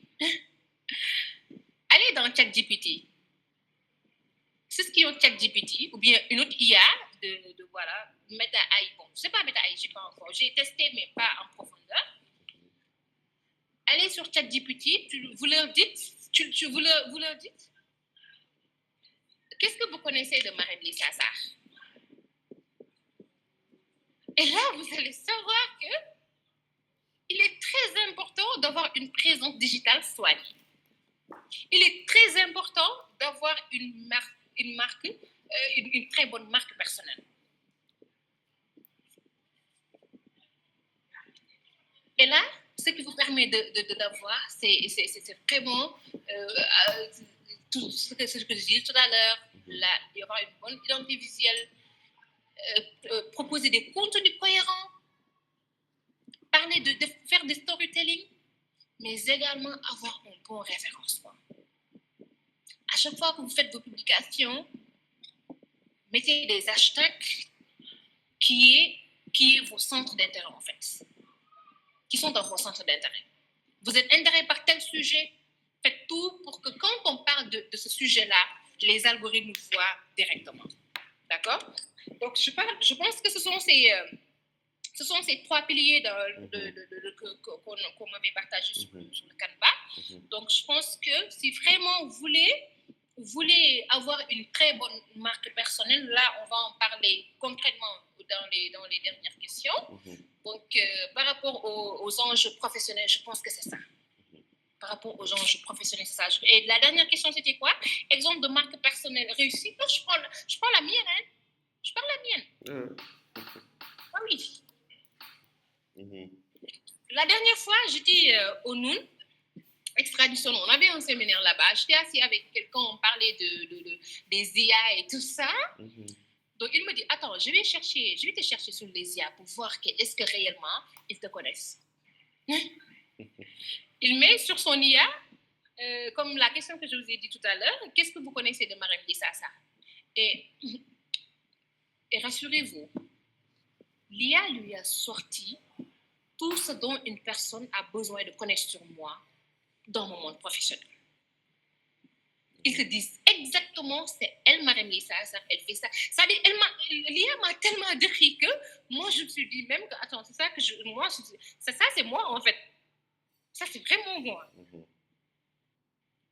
[SPEAKER 2] allez dans ChatGPT. C'est ce qui est ChatGPT, ou bien une autre IA de voilà, Meta AI. Bon, je ne sais pas Meta AI, je sais pas encore. J'ai testé, mais pas en profondeur. Allez sur ChatGPT, vous leur dites, vous leur dites, qu'est-ce que vous connaissez de Marème-Lise Sassar? Et là, vous allez savoir que il est très important d'avoir une présence digitale soignée. Il est très important d'avoir une très bonne marque personnelle. Et là, ce qui vous permet de l'avoir, c'est vraiment tout ce que je disais tout à l'heure, il y aura une bonne identité visuelle, proposer des contenus cohérents, parler de faire des storytelling, mais également avoir un bon référencement. À chaque fois que vous faites vos publications, mettez des hashtags qui est vos centres d'intérêt, en fait, qui sont dans vos centres d'intérêt. Vous êtes intéressé par tel sujet, faites tout pour que quand on parle de ce sujet-là, les algorithmes voient directement. D'accord? Donc, je pense que ce sont ces trois piliers qu'on m'avait partagé sur le Canva. Donc, je pense que si vraiment vous voulez avoir une très bonne marque personnelle, là, on va en parler concrètement dans les dernières questions. Donc, par rapport aux enjeux professionnels, je pense que c'est ça. Par rapport aux enjeux professionnels, c'est ça. Et la dernière question, c'était quoi? Exemple de marque personnelle réussie. Non, je prends la mienne, hein. Je parle la mienne. Ah oui. La dernière fois, j'étais au Noun, extradition. On avait un séminaire là-bas. J'étais assis avec quelqu'un, on parlait des IA et tout ça. Donc, il me dit, attends, je vais te chercher sur les IA pour voir est-ce que réellement ils te connaissent. Il met sur son IA, comme la question que je vous ai dit tout à l'heure, qu'est-ce que vous connaissez de Marème-Lise Sassar? Et rassurez-vous, l'IA lui a sorti tout ce dont une personne a besoin de connaître sur moi dans mon monde professionnel. Ils se disent exactement, c'est elle, Marème-Lise Sassar, elle fait ça. L'IA m'a tellement décrit que moi, je me suis dit même que, attends, c'est ça que c'est moi en fait. Ça, c'est vraiment moi.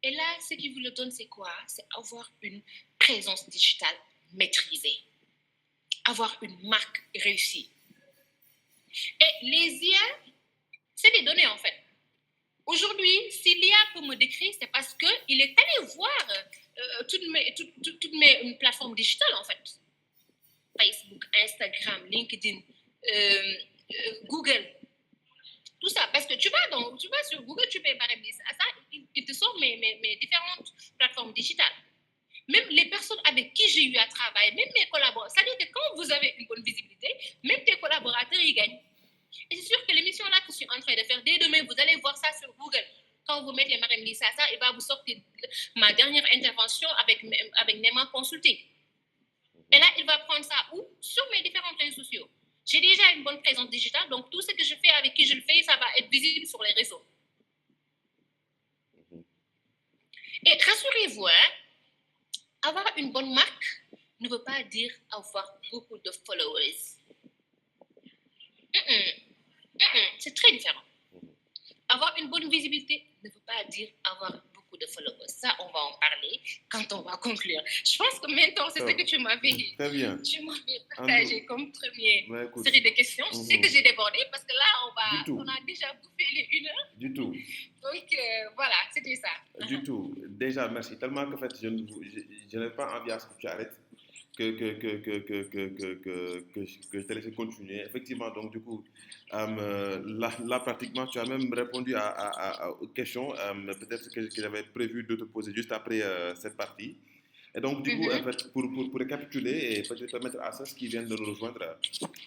[SPEAKER 2] Et là, ce qui vous le donne, c'est quoi? C'est avoir une présence digitale maîtrisée. Avoir une marque réussie. Et les IA, c'est des données en fait. Aujourd'hui, si l'IA peut me décrire, c'est parce qu'il est allé voir toutes mes plateformes digitales en fait. Facebook, Instagram, LinkedIn, Google. Tout ça, parce que tu vas sur Google, tu peux Marème-Lise Sassar, il te sort mes différentes plateformes digitales. Même les personnes avec qui j'ai eu à travailler, même mes collaborateurs, ça veut dire que quand vous avez une bonne visibilité, même tes collaborateurs, ils gagnent. Et c'est sûr que l'émission là que je suis en train de faire, dès demain, vous allez voir ça sur Google. Quand vous mettez Marème-Lise Sassar, il va vous sortir ma dernière intervention avec Nema Consulting. Et là, il va prendre ça où? Sur mes différents réseaux sociaux. J'ai déjà une bonne présence digitale, donc tout ce que je fais avec qui je le fais, ça va être visible sur les réseaux. Et rassurez-vous, hein, avoir une bonne marque ne veut pas dire avoir beaucoup de followers. C'est très différent. Avoir une bonne visibilité ne veut pas dire avoir beaucoup de followers. Ça, on va en parler quand on va conclure. Je pense que maintenant, c'est ce que tu m'avais dit.
[SPEAKER 1] Très bien.
[SPEAKER 2] Tu m'avais partagé comme première série de questions. Je sais que j'ai débordé parce que là, on a déjà bouffé les 1 heure.
[SPEAKER 1] Du tout.
[SPEAKER 2] Donc, voilà, c'était ça.
[SPEAKER 1] Du tout. Déjà, merci. Tellement que, en fait, je n'ai pas envie à ce que tu arrêtes. Que je t'ai laissé continuer. Effectivement, donc du coup, là, pratiquement, tu as même répondu aux questions, peut-être que j'avais prévu de te poser juste après cette partie. Et donc, du coup, en fait, pour récapituler et peut-être permettre à ceux qui viennent de nous rejoindre,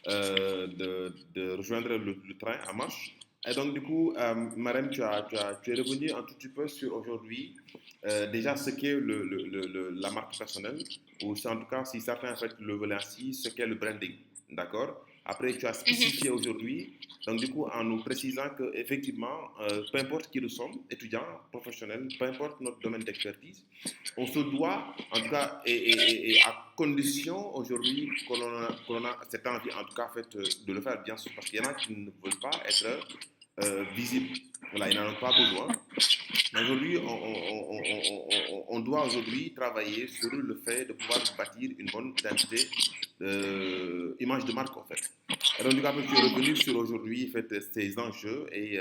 [SPEAKER 1] de rejoindre le train en marche. Et donc, du coup, Marem, tu es revenu un tout petit peu sur aujourd'hui, déjà ce qu'est la marque personnelle, ou en tout cas, si certains en fait, le veulent ainsi, ce qu'est le branding. D'accord. Après, tu as spécifié aujourd'hui, donc du coup, en nous précisant qu'effectivement, peu importe qui nous sommes, étudiants, professionnels, peu importe notre domaine d'expertise, on se doit, en tout cas, et à condition aujourd'hui que l'on a cette envie, en tout cas, fait, de le faire, bien sûr, parce qu'il y en a qui ne veulent pas être visibles. Voilà, ils n'en ont pas besoin. Mais aujourd'hui, on doit aujourd'hui travailler sur le fait de pouvoir bâtir une bonne identité, image de marque en fait. Et donc, du coup, je suis revenu sur aujourd'hui en fait, ces enjeux et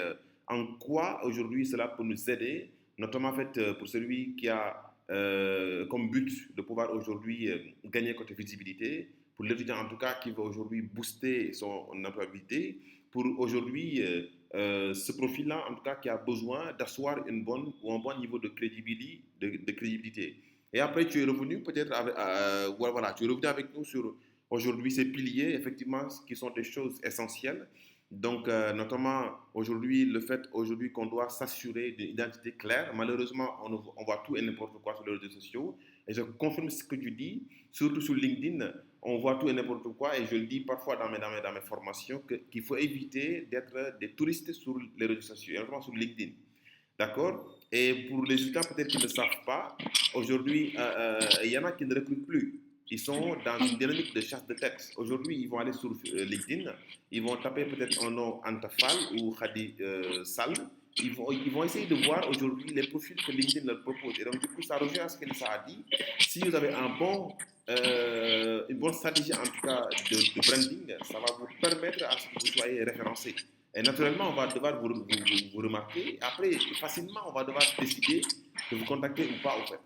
[SPEAKER 1] en quoi aujourd'hui cela peut nous aider, notamment en fait, pour celui qui a comme but de pouvoir aujourd'hui gagner côté visibilité, pour l'étudiant en tout cas qui veut aujourd'hui booster son employabilité, pour aujourd'hui ce profil-là, en tout cas, qui a besoin d'asseoir une bonne ou un bon niveau de crédibilité. Et après, tu es revenu peut-être avec, voilà, tu es revenu avec nous sur aujourd'hui ces piliers, effectivement, qui sont des choses essentielles. Donc, notamment aujourd'hui, le fait aujourd'hui qu'on doit s'assurer d'une identité claire. Malheureusement, on voit tout et n'importe quoi sur les réseaux sociaux. Et je confirme ce que tu dis, surtout sur LinkedIn, on voit tout et n'importe quoi. Et je le dis parfois dans mes formations, qu'il faut éviter d'être des touristes sur les réseaux sociaux, et notamment sur LinkedIn. D'accord. Et pour les étudiants peut-être qui ne savent pas, aujourd'hui, il y en a qui ne recrutent plus. Ils sont dans une dynamique de chasse de tête. Aujourd'hui, ils vont aller sur LinkedIn, ils vont taper peut-être un nom Antafal ou Khadi Sal. Ils vont essayer de voir aujourd'hui les profils que LinkedIn leur propose. Et donc, du coup, ça rejoint à ce qu'Elissa a dit. Si vous avez une bonne stratégie, en tout cas, de branding, ça va vous permettre à ce que vous soyez référencé. Et naturellement, on va devoir vous remarquer. Après, facilement, on va devoir décider de vous contacter ou pas, en fait.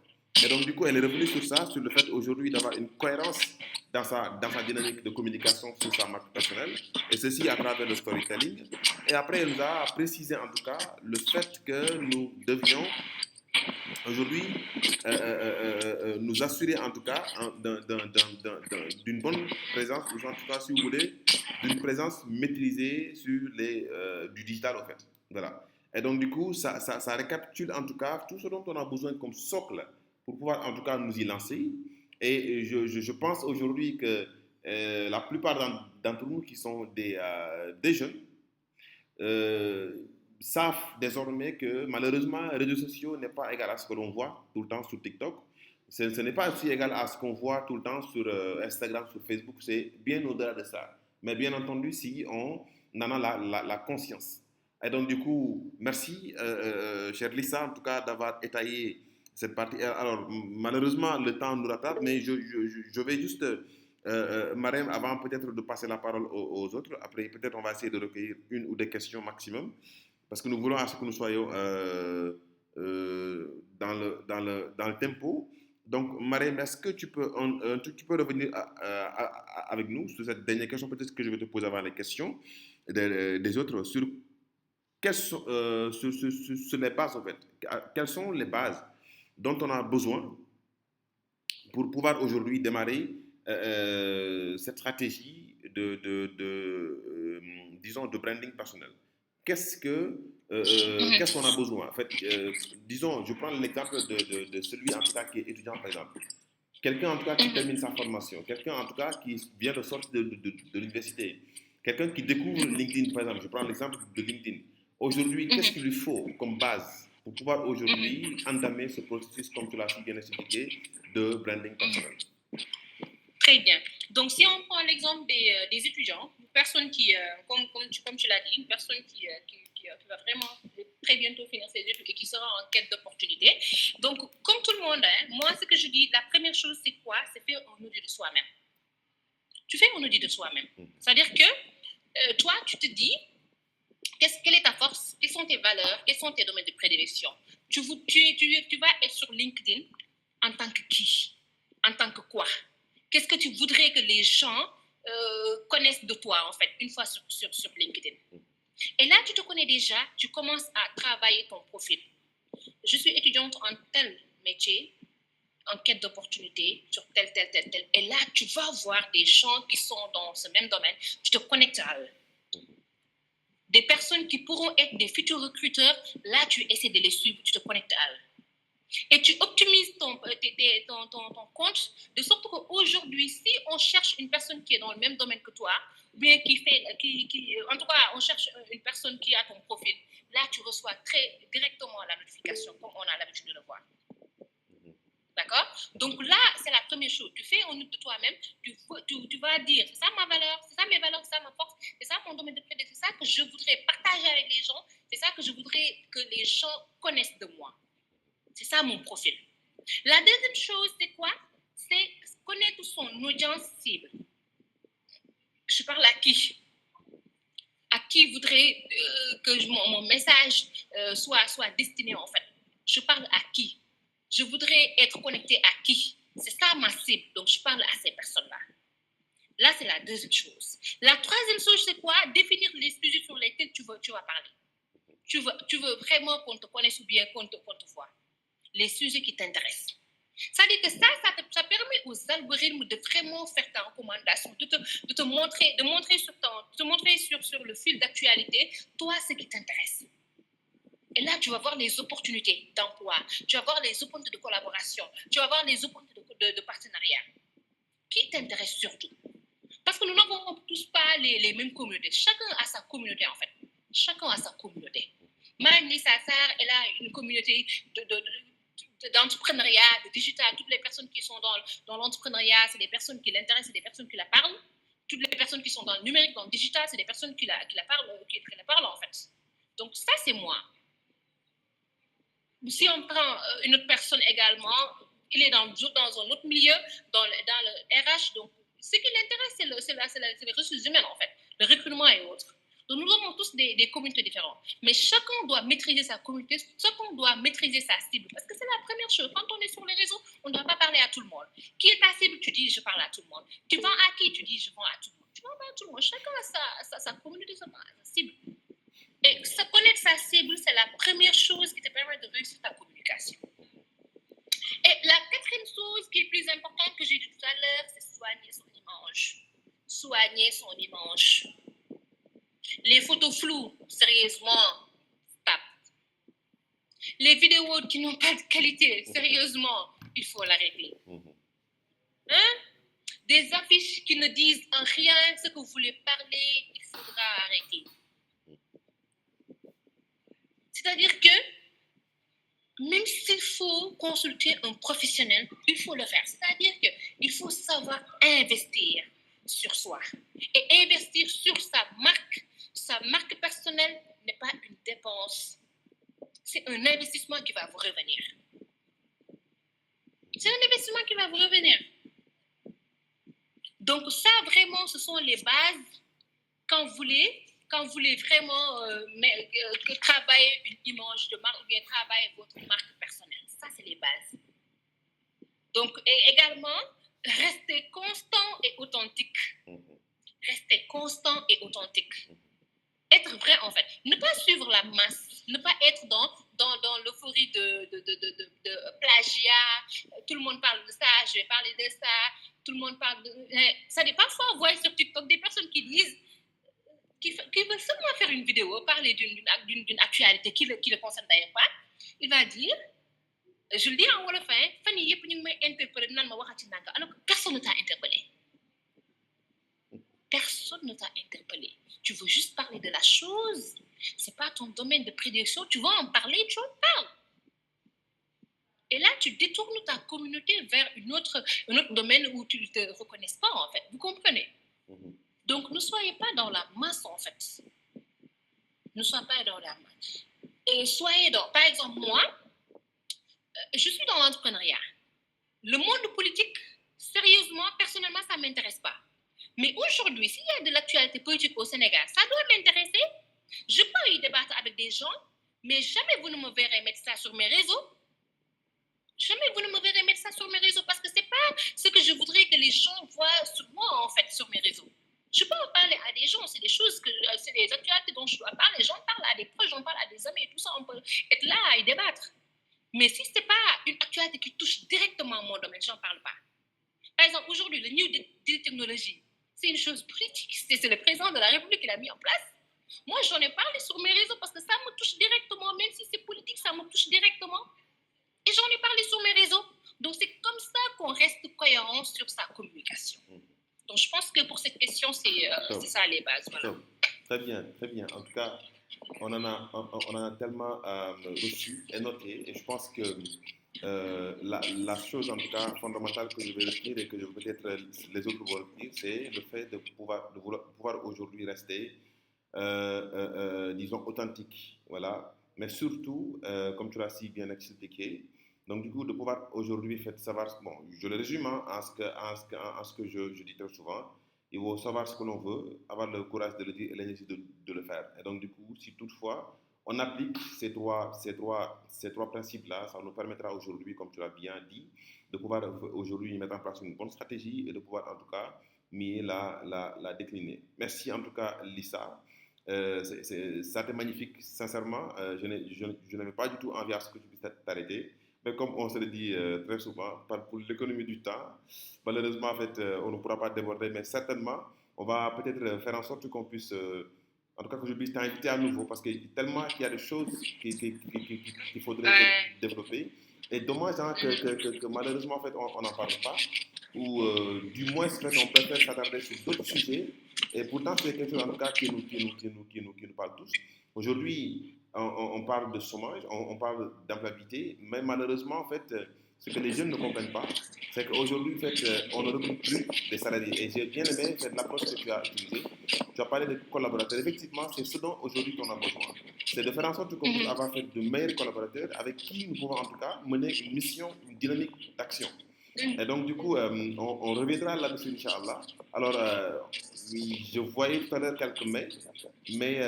[SPEAKER 1] Et donc, du coup, elle est revenue sur ça, sur le fait aujourd'hui d'avoir une cohérence dans sa dynamique de communication sur sa marque personnelle, et ceci à travers le storytelling. Et après, elle nous a précisé en tout cas le fait que nous devions aujourd'hui nous assurer en tout cas d'une bonne présence, ou en tout cas, si vous voulez, d'une présence maîtrisée sur du digital en fait. Voilà. Et donc du coup, ça récapitule en tout cas tout ce dont on a besoin comme socle pour pouvoir en tout cas nous y lancer. Et je pense aujourd'hui que la plupart d'entre nous qui sont des jeunes, euh, savent désormais que malheureusement, les réseaux sociaux n'est pas égal à ce que l'on voit tout le temps sur TikTok. Ce n'est pas aussi égal à ce qu'on voit tout le temps sur Instagram, sur Facebook. C'est bien au-delà de ça. Mais bien entendu, si on en a la conscience. Et donc, du coup, merci, chère Lisa, en tout cas, d'avoir étayé cette partie. Alors, malheureusement, le temps nous rattrape, mais je vais juste Marème, avant peut-être de passer la parole aux autres, après peut-être on va essayer de recueillir une ou deux questions maximum, parce que nous voulons à ce que nous soyons dans le tempo. Donc, Marème, est-ce que tu peux revenir avec nous sur cette dernière question, peut-être que je vais te poser avant les questions des autres, sur, sur les bases, en fait. Quelles sont les bases dont on a besoin pour pouvoir aujourd'hui démarrer cette stratégie disons, de branding personnel. Qu'est-ce qu'on a besoin? En fait, disons, je prends l'exemple de celui en tout cas qui est étudiant, par exemple. Quelqu'un en tout cas qui termine sa formation, quelqu'un en tout cas qui vient de sortir de l'université, quelqu'un qui découvre LinkedIn, par exemple. Je prends l'exemple de LinkedIn. Aujourd'hui, qu'est-ce qu'il lui faut comme base pour pouvoir aujourd'hui entamer ce processus, comme tu l'as si bien expliqué, de branding personnel?
[SPEAKER 2] Très bien. Donc, si on prend l'exemple des étudiants, personne qui, comme tu l'as dit, une personne qui va vraiment très bientôt finir ses études et qui sera en quête d'opportunités. Donc, comme tout le monde, moi, ce que je dis, la première chose, c'est quoi? C'est faire un audit de soi-même. Tu fais un audit de soi-même. C'est-à-dire que toi, tu te dis, quelle est ta force? Quelles sont tes valeurs? Quels sont tes domaines de prédilection? Tu vas être sur LinkedIn en tant que qui? En tant que quoi? Qu'est-ce que tu voudrais que les gens connaissent de toi, en fait, une fois sur LinkedIn? Et là, tu te connais déjà, tu commences à travailler ton profil. Je suis étudiante en tel métier, en quête d'opportunités, sur tel. Et là, tu vas voir des gens qui sont dans ce même domaine, tu te connectes à eux. Des personnes qui pourront être des futurs recruteurs, là, tu essaies de les suivre, tu te connectes à eux. Et tu optimises ton compte de sorte qu'aujourd'hui, si on cherche une personne qui est dans le même domaine que toi, ou bien en tout cas, on cherche une personne qui a ton profil, là, tu reçois très directement la notification, comme on a l'habitude de le voir. D'accord? Donc là, c'est la première chose. Tu fais un audit de toi-même, tu vas dire, c'est ça ma valeur, c'est ça mes valeurs, c'est ça ma force, c'est ça mon domaine de prédilection, c'est ça que je voudrais partager avec les gens, c'est ça que je voudrais que les gens connaissent de moi. C'est ça mon profil. La deuxième chose, c'est quoi? C'est connaître son audience cible. Je parle à qui? À qui voudrais que mon message soit destiné, en fait? Je parle à qui? Je voudrais être connecté à qui? C'est ça ma cible. Donc, je parle à ces personnes-là. Là, c'est la deuxième chose. La troisième chose, c'est quoi? Définir les sujets sur lesquels tu vas parler. Tu veux vraiment qu'on te connaisse ou bien qu'on te voit. Les sujets qui t'intéressent. C'est-à-dire que ça permet aux algorithmes de vraiment faire ta recommandation, de te montrer sur le fil d'actualité, toi, ce qui t'intéresse. Et là, tu vas voir les opportunités d'emploi, tu vas voir les opportunités de collaboration, tu vas voir les opportunités de partenariat. Qui t'intéresse surtout? Parce que nous n'avons tous pas les mêmes communautés. Chacun a sa communauté, en fait. Chacun a sa communauté. Mani Sassar, elle a une communauté d'entrepreneuriat, de digital. Toutes les personnes qui sont dans l'entrepreneuriat, c'est des personnes qui l'intéressent, c'est des personnes qui la parlent. Toutes les personnes qui sont dans le numérique, dans le digital, c'est des personnes qui la parlent, en fait. Donc, ça, c'est moi. Si on prend une autre personne également, il est dans un autre milieu, dans le RH. Donc, ce qui l'intéresse, c'est les ressources humaines, en fait, le recrutement et autres. Donc, nous avons tous des communautés différentes. Mais chacun doit maîtriser sa communauté, chacun doit maîtriser sa cible. Parce que c'est la première chose. Quand on est sur les réseaux, on ne doit pas parler à tout le monde. Qui est ta cible? Tu dis, je parle à tout le monde. Tu vends à qui? Tu dis, je vends à tout le monde. Tu vends pas à tout le monde. Chacun a sa communauté, sa cible. Et se connaître sa cible, c'est la première chose qui te permet de réussir ta communication. Et la quatrième chose qui est plus importante que j'ai dit tout à l'heure, c'est soigner son image. Soigner son image. Les photos floues, sérieusement, stop. Les vidéos qui n'ont pas de qualité, sérieusement, il faut l'arrêter. Hein? Des affiches qui ne disent en rien ce que vous voulez parler, il faudra arrêter. C'est-à-dire que même s'il faut consulter un professionnel, il faut le faire. C'est-à-dire qu'il faut savoir investir sur soi. Et investir sur sa marque personnelle n'est pas une dépense. C'est un investissement qui va vous revenir. C'est un investissement qui va vous revenir. Donc ça, vraiment, ce sont les bases quand vous voulez vraiment travailler une image de marque ou bien travailler votre marque personnelle. Ça, c'est les bases. Donc, également, restez constant et authentique. Restez constant et authentique. Être vrai, en fait. Ne pas suivre la masse. Ne pas être dans l'euphorie de plagiat. Tout le monde parle de ça, je vais parler de ça. Tout le monde parle de... Ça n'est parfois, on voit sur TikTok des personnes qui disent qui veut seulement faire une vidéo, parler d'une actualité qui ne concerne d'ailleurs pas, il va dire, je le dis en wolof, Fanny yep ñu ngi may interpellé nan ma waxati nanga, alors que personne ne t'a interpellé. Personne ne t'a interpellé. Tu veux juste parler de la chose. C'est pas ton domaine de prédilection. Tu veux en parler, tu en parles. Et là, tu détournes ta communauté vers un autre domaine où tu ne te reconnaisses pas, en fait. Vous comprenez? Donc, ne soyez pas dans la masse, en fait. Ne soyez pas dans la masse. Et soyez dans... Par exemple, moi, je suis dans l'entrepreneuriat. Le monde politique, sérieusement, personnellement, ça ne m'intéresse pas. Mais aujourd'hui, s'il y a de l'actualité politique au Sénégal, ça doit m'intéresser. Je peux y débattre avec des gens, mais jamais vous ne me verrez mettre ça sur mes réseaux. Jamais vous ne me verrez mettre ça sur mes réseaux parce que ce n'est pas ce que je voudrais que les gens voient sur moi, en fait, sur mes réseaux. Je peux en parler à des gens, c'est des choses que c'est des actualités dont je dois parler. J'en parle à des proches, j'en parle à des amis et tout ça, on peut être là à y débattre. Mais si ce n'est pas une actualité qui touche directement mon domaine, je n'en parle pas. Par exemple, aujourd'hui, le New Deal technologie, c'est une chose politique. C'est le président de la République qui l'a mis en place. Moi, j'en ai parlé sur mes réseaux parce que ça me touche directement, même si c'est politique, ça me touche directement. Et j'en ai parlé sur mes réseaux. Donc, c'est comme ça qu'on reste cohérent sur sa communication. Donc, je pense que pour cette question, c'est ça les bases. Voilà.
[SPEAKER 1] Très bien, très bien. En tout cas, on en a tellement reçu et noté. Et je pense que la chose, en tout cas, fondamentale que je vais retenir et que peut-être les autres vont retenir, c'est le fait de pouvoir aujourd'hui rester, disons, authentique. Voilà. Mais surtout, comme tu l'as si bien expliqué, donc du coup, de pouvoir aujourd'hui faire savoir, bon, je le résume hein, en ce que je dis très souvent, il faut savoir ce que l'on veut, avoir le courage de le dire et l'énergie de le faire. Et donc du coup, si toutefois on applique ces trois principes-là, ça nous permettra aujourd'hui, comme tu l'as bien dit, de pouvoir aujourd'hui mettre en place une bonne stratégie et de pouvoir en tout cas mieux la décliner. Merci en tout cas Lisa. Ça a été magnifique, sincèrement. Je n'avais pas du tout envie à ce que tu puisses t'arrêter. Mais comme on se le dit très souvent, pour l'économie du temps, malheureusement, en fait, on ne pourra pas déborder, mais certainement, on va peut-être faire en sorte qu'on puisse, en tout cas, que je puisse t'inviter à nouveau, parce qu'il y a des choses qu'il faudrait développer. Et dommage hein, que malheureusement, en fait, on n'en parle pas, ou du moins, en fait, on préfère s'attarder sur d'autres sujets. Et pourtant, c'est quelque chose, en tout cas, qui nous parle tous. Aujourd'hui, on parle de chômage, on parle d'employabilité, mais malheureusement, en fait, ce que les jeunes ne comprennent pas, c'est qu'aujourd'hui, en fait, on ne recrute plus des salariés. Et j'ai bien aimé l'approche que tu as utilisée. Tu as parlé de collaborateurs. Effectivement, c'est ce dont aujourd'hui on a besoin. C'est de faire en sorte qu'on puisse avoir fait de meilleurs collaborateurs avec qui nous pouvons en tout cas mener une mission, une dynamique d'action. Et donc, du coup, on reviendra là-dessus, Inch'Allah. Alors, oui, je voyais tout à l'heure quelques mails, mais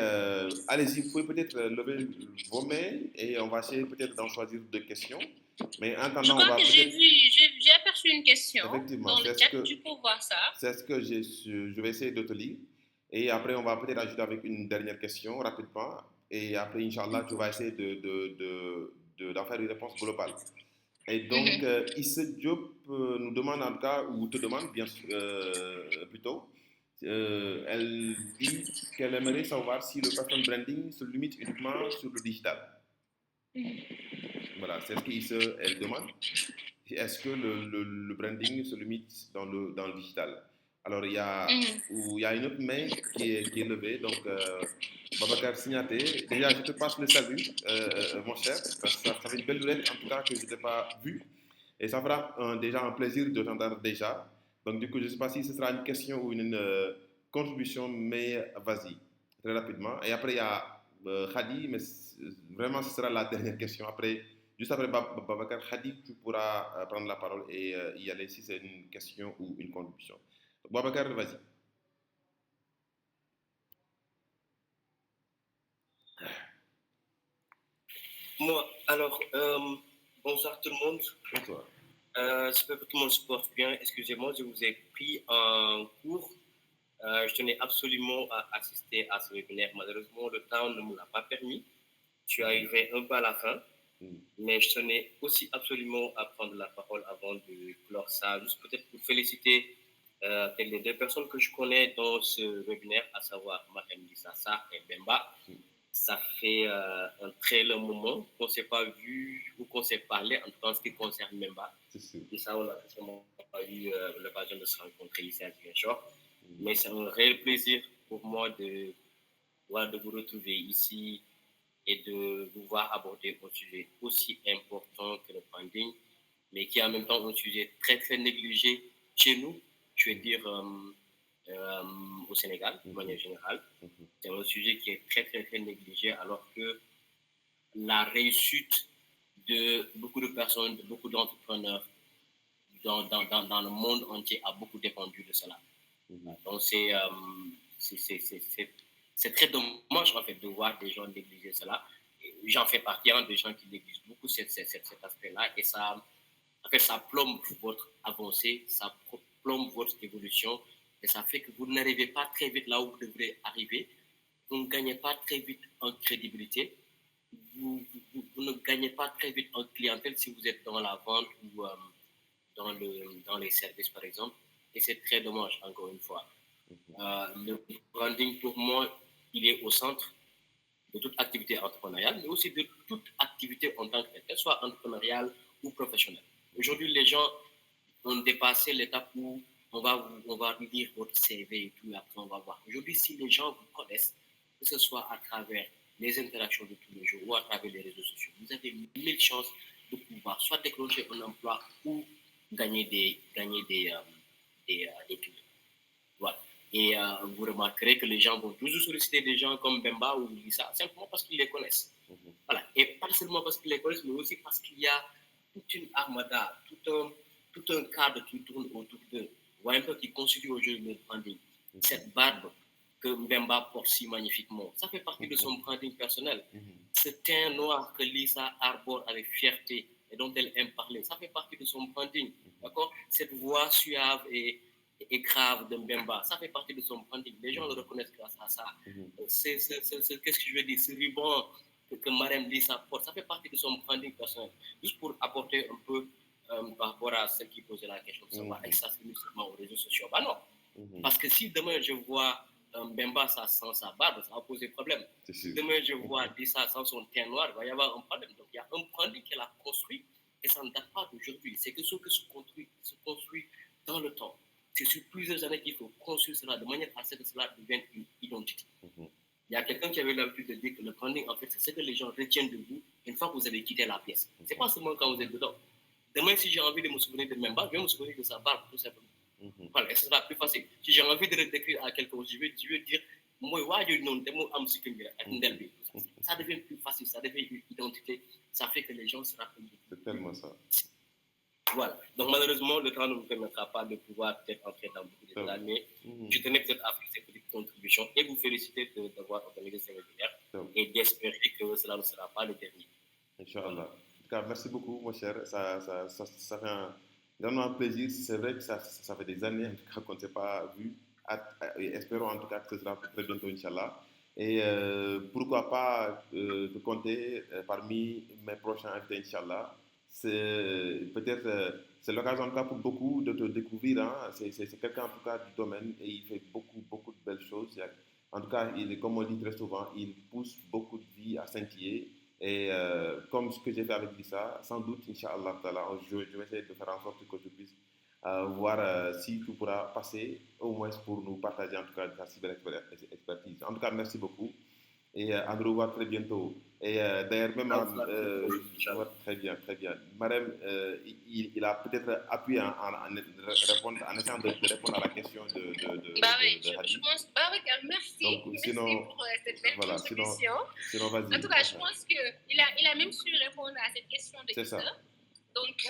[SPEAKER 1] allez-y, vous pouvez peut-être lever vos mails et on va essayer peut-être d'en choisir deux questions. Mais en attendant,
[SPEAKER 2] je crois que j'ai aperçu une question dans le chat, tu peux voir ça.
[SPEAKER 1] C'est ce que je vais essayer de te lire. Et après, on va peut-être ajouter avec une dernière question rapidement. Et après, Inch'Allah, tu vas essayer d'en faire une réponse globale. Et donc, Issa Diop nous demande en tout cas, ou te demande bien sûr, plutôt, elle dit qu'elle aimerait savoir si le personal branding se limite uniquement sur le digital. Voilà, c'est ce qu'elle demande. Est-ce que le branding se limite dans le digital? Alors, il y a une autre main qui est levée, donc Babacar Signaté. Déjà, je te passe le salut, mon cher, parce que ça fait une belle lunette, en tout cas, que je ne t'ai pas vue. Et ça fera déjà un plaisir de t'entendre déjà. Donc, du coup, je ne sais pas si ce sera une question ou une contribution, mais vas-y, très rapidement. Et après, il y a Khadi, mais vraiment, ce sera la dernière question. Après, juste après Babacar Khadi, tu pourras prendre la parole et y aller si c'est une question ou une contribution. Babacar, vas-y.
[SPEAKER 3] Moi, alors, bonsoir tout le monde.
[SPEAKER 1] Bonsoir.
[SPEAKER 3] J'espère que tout le monde se porte bien. Excusez-moi, je vous ai pris en cours. Je tenais absolument à assister à ce webinaire. Malheureusement, le temps ne me l'a pas permis. Je suis arrivé un peu à la fin. Mais je tenais aussi absolument à prendre la parole avant de clore ça. Juste peut-être pour féliciter les deux personnes que je connais dans ce webinaire, à savoir Mahem Dissassa et Bemba. Ça fait un très long moment qu'on ne s'est pas vu ou qu'on s'est parlé, en tout cas en ce qui concerne Memba. Et ça, on n'a sûrement pas eu l'occasion de se rencontrer ici à Ziguinchor. Mais c'est un réel plaisir pour moi de vous retrouver ici et de vous voir aborder un sujet aussi important que le branding, mais qui est en même temps un sujet très, très négligé chez nous. Je veux dire, au Sénégal, de manière générale. C'est un sujet qui est très, très, très négligé, alors que la réussite de beaucoup de personnes, de beaucoup d'entrepreneurs dans le monde entier a beaucoup dépendu de cela. Donc, c'est très dommage, en fait, de voir des gens négliger cela. J'en fais partie, des gens qui négligent beaucoup cet aspect-là, et ça, en fait, ça plombe votre avancée, ça plombe votre évolution, et ça fait que vous n'arrivez pas très vite là où vous devrez arriver. Vous ne gagnez pas très vite en crédibilité. Vous ne gagnez pas très vite en clientèle si vous êtes dans la vente ou dans les services, par exemple. Et c'est très dommage, encore une fois. Le branding, pour moi, il est au centre de toute activité entrepreneuriale, mais aussi de toute activité en tant que telle, qu'elle soit entrepreneuriale ou professionnelle. Aujourd'hui, les gens ont dépassé l'étape où on va lire votre CV et tout, et après on va voir. Aujourd'hui, si les gens vous connaissent, que ce soit à travers les interactions de tous les jours ou à travers les réseaux sociaux, vous avez mille chances de pouvoir soit décrocher un emploi ou gagner des clients. Voilà. Et vous remarquerez que les gens vont toujours solliciter des gens comme Bemba ou Lisa, simplement parce qu'ils les connaissent. Voilà. Et pas seulement parce qu'ils les connaissent, mais aussi parce qu'il y a toute une armada, tout un cadre qui tourne autour d'eux. Voyez un peu qui constitue aujourd'hui le branding. Cette barbe que Mbemba porte si magnifiquement, ça fait partie de son branding personnel. Ce teint noir que Lisa arbore avec fierté et dont elle aime parler, ça fait partie de son branding. D'accord? Cette voix suave et grave de Mbemba, ça fait partie de son branding. Les gens le reconnaissent grâce à ça. Qu'est-ce que je veux dire? Ce ruban que Marem Lisa porte, ça fait partie de son branding personnel. Juste pour apporter un peu par rapport à ceux qui posaient la question, ça va exacerber seulement aux réseaux sociaux. Bah non. Parce que si demain je vois Bemba sans sa barbe, ça va poser problème. Si demain je vois Lisa sans son teint noir, il va y avoir un problème. Donc il y a un branding qu'elle a construit et ça ne date pas d'aujourd'hui. C'est quelque chose qui se construit dans le temps. C'est sur plusieurs années qu'il faut construire cela de manière à ce que cela devienne une identité. Il y a quelqu'un qui avait l'habitude de dire que le branding, en fait, c'est ce que les gens retiennent de vous une fois que vous avez quitté la pièce. Ce n'est pas seulement quand vous êtes dedans. Demain, si j'ai envie de me souvenir de Memba, je vais me souvenir de sa barbe, tout simplement. Voilà, et ce sera plus facile. Si j'ai envie de le décrire à quelqu'un, je vais dire, ça devient plus facile, ça devient une identité, ça fait que les gens se rappellent.
[SPEAKER 1] C'est tellement ça.
[SPEAKER 3] Voilà. Donc, malheureusement, le temps ne nous permettra pas de pouvoir peut-être entrer dans beaucoup de détails, mais je tenais peut-être à faire cette petite contribution et vous féliciter d'avoir organisé ce webinaire et d'espérer que cela ne sera pas le dernier.
[SPEAKER 1] Inch'Allah. En tout cas, merci beaucoup, mon cher. Ça fait un grand plaisir. C'est vrai que ça fait des années, en tout cas, qu'on ne s'est pas vu. Espérons en tout cas que ce sera très bientôt, Inch'Allah. Et pourquoi pas te compter parmi mes prochains invités, Inch'Allah. C'est l'occasion en tout cas pour beaucoup de te découvrir. Hein. C'est quelqu'un en tout cas du domaine et il fait beaucoup de belles choses. En tout cas, comme on dit très souvent, il pousse beaucoup de vie à scintiller. Et comme ce que j'ai fait avec Lisa, sans doute, Inch'Allah, je vais essayer de faire en sorte que je puisse voir si tu pourras passer au moins pour nous partager en tout cas ta cyber-expertise. En tout cas, merci beaucoup. Et à nous revoir très bientôt. Et d'ailleurs, même, très bien. Marem, il a peut-être appuyé en essayant de répondre à la question de
[SPEAKER 2] Hadi. Je pense, merci.
[SPEAKER 1] Donc,
[SPEAKER 2] merci pour cette belle contribution.
[SPEAKER 1] Sinon, vas-y.
[SPEAKER 2] En tout cas, je pense qu'il a même su répondre à cette question de Issa. Donc,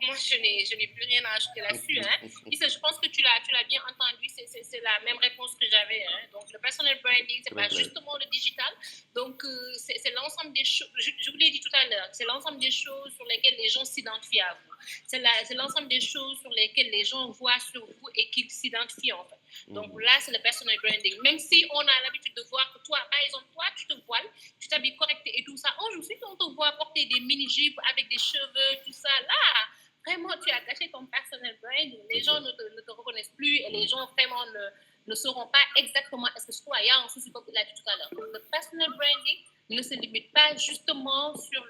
[SPEAKER 2] moi, je n'ai plus rien à ajouter là-dessus. Hein. Issa, je pense que tu l'as bien entendu. C'est la même réponse que j'avais. Hein. Donc, le personal branding, ce n'est pas justement le digital. Donc, c'est l'ensemble des choses, je vous l'ai dit tout à l'heure, c'est l'ensemble des choses sur lesquelles les gens s'identifient à vous. C'est l'ensemble des choses sur lesquelles les gens voient sur vous et qu'ils s'identifient en fait. Donc là, c'est le personal branding. Même si on a l'habitude de voir que toi, par exemple, toi, tu te voiles, tu t'habilles correct et tout ça. Je sais qu'on te voit porter des mini-jupes avec des cheveux, tout ça. Là, vraiment, tu as attaché ton personal branding. Les gens ne te reconnaissent plus et les gens vraiment ne sauront pas exactement est-ce que c'est toi. Il y a un souci comme tu l'as dit tout à l'heure. Donc, le personal branding ne se limite pas justement sur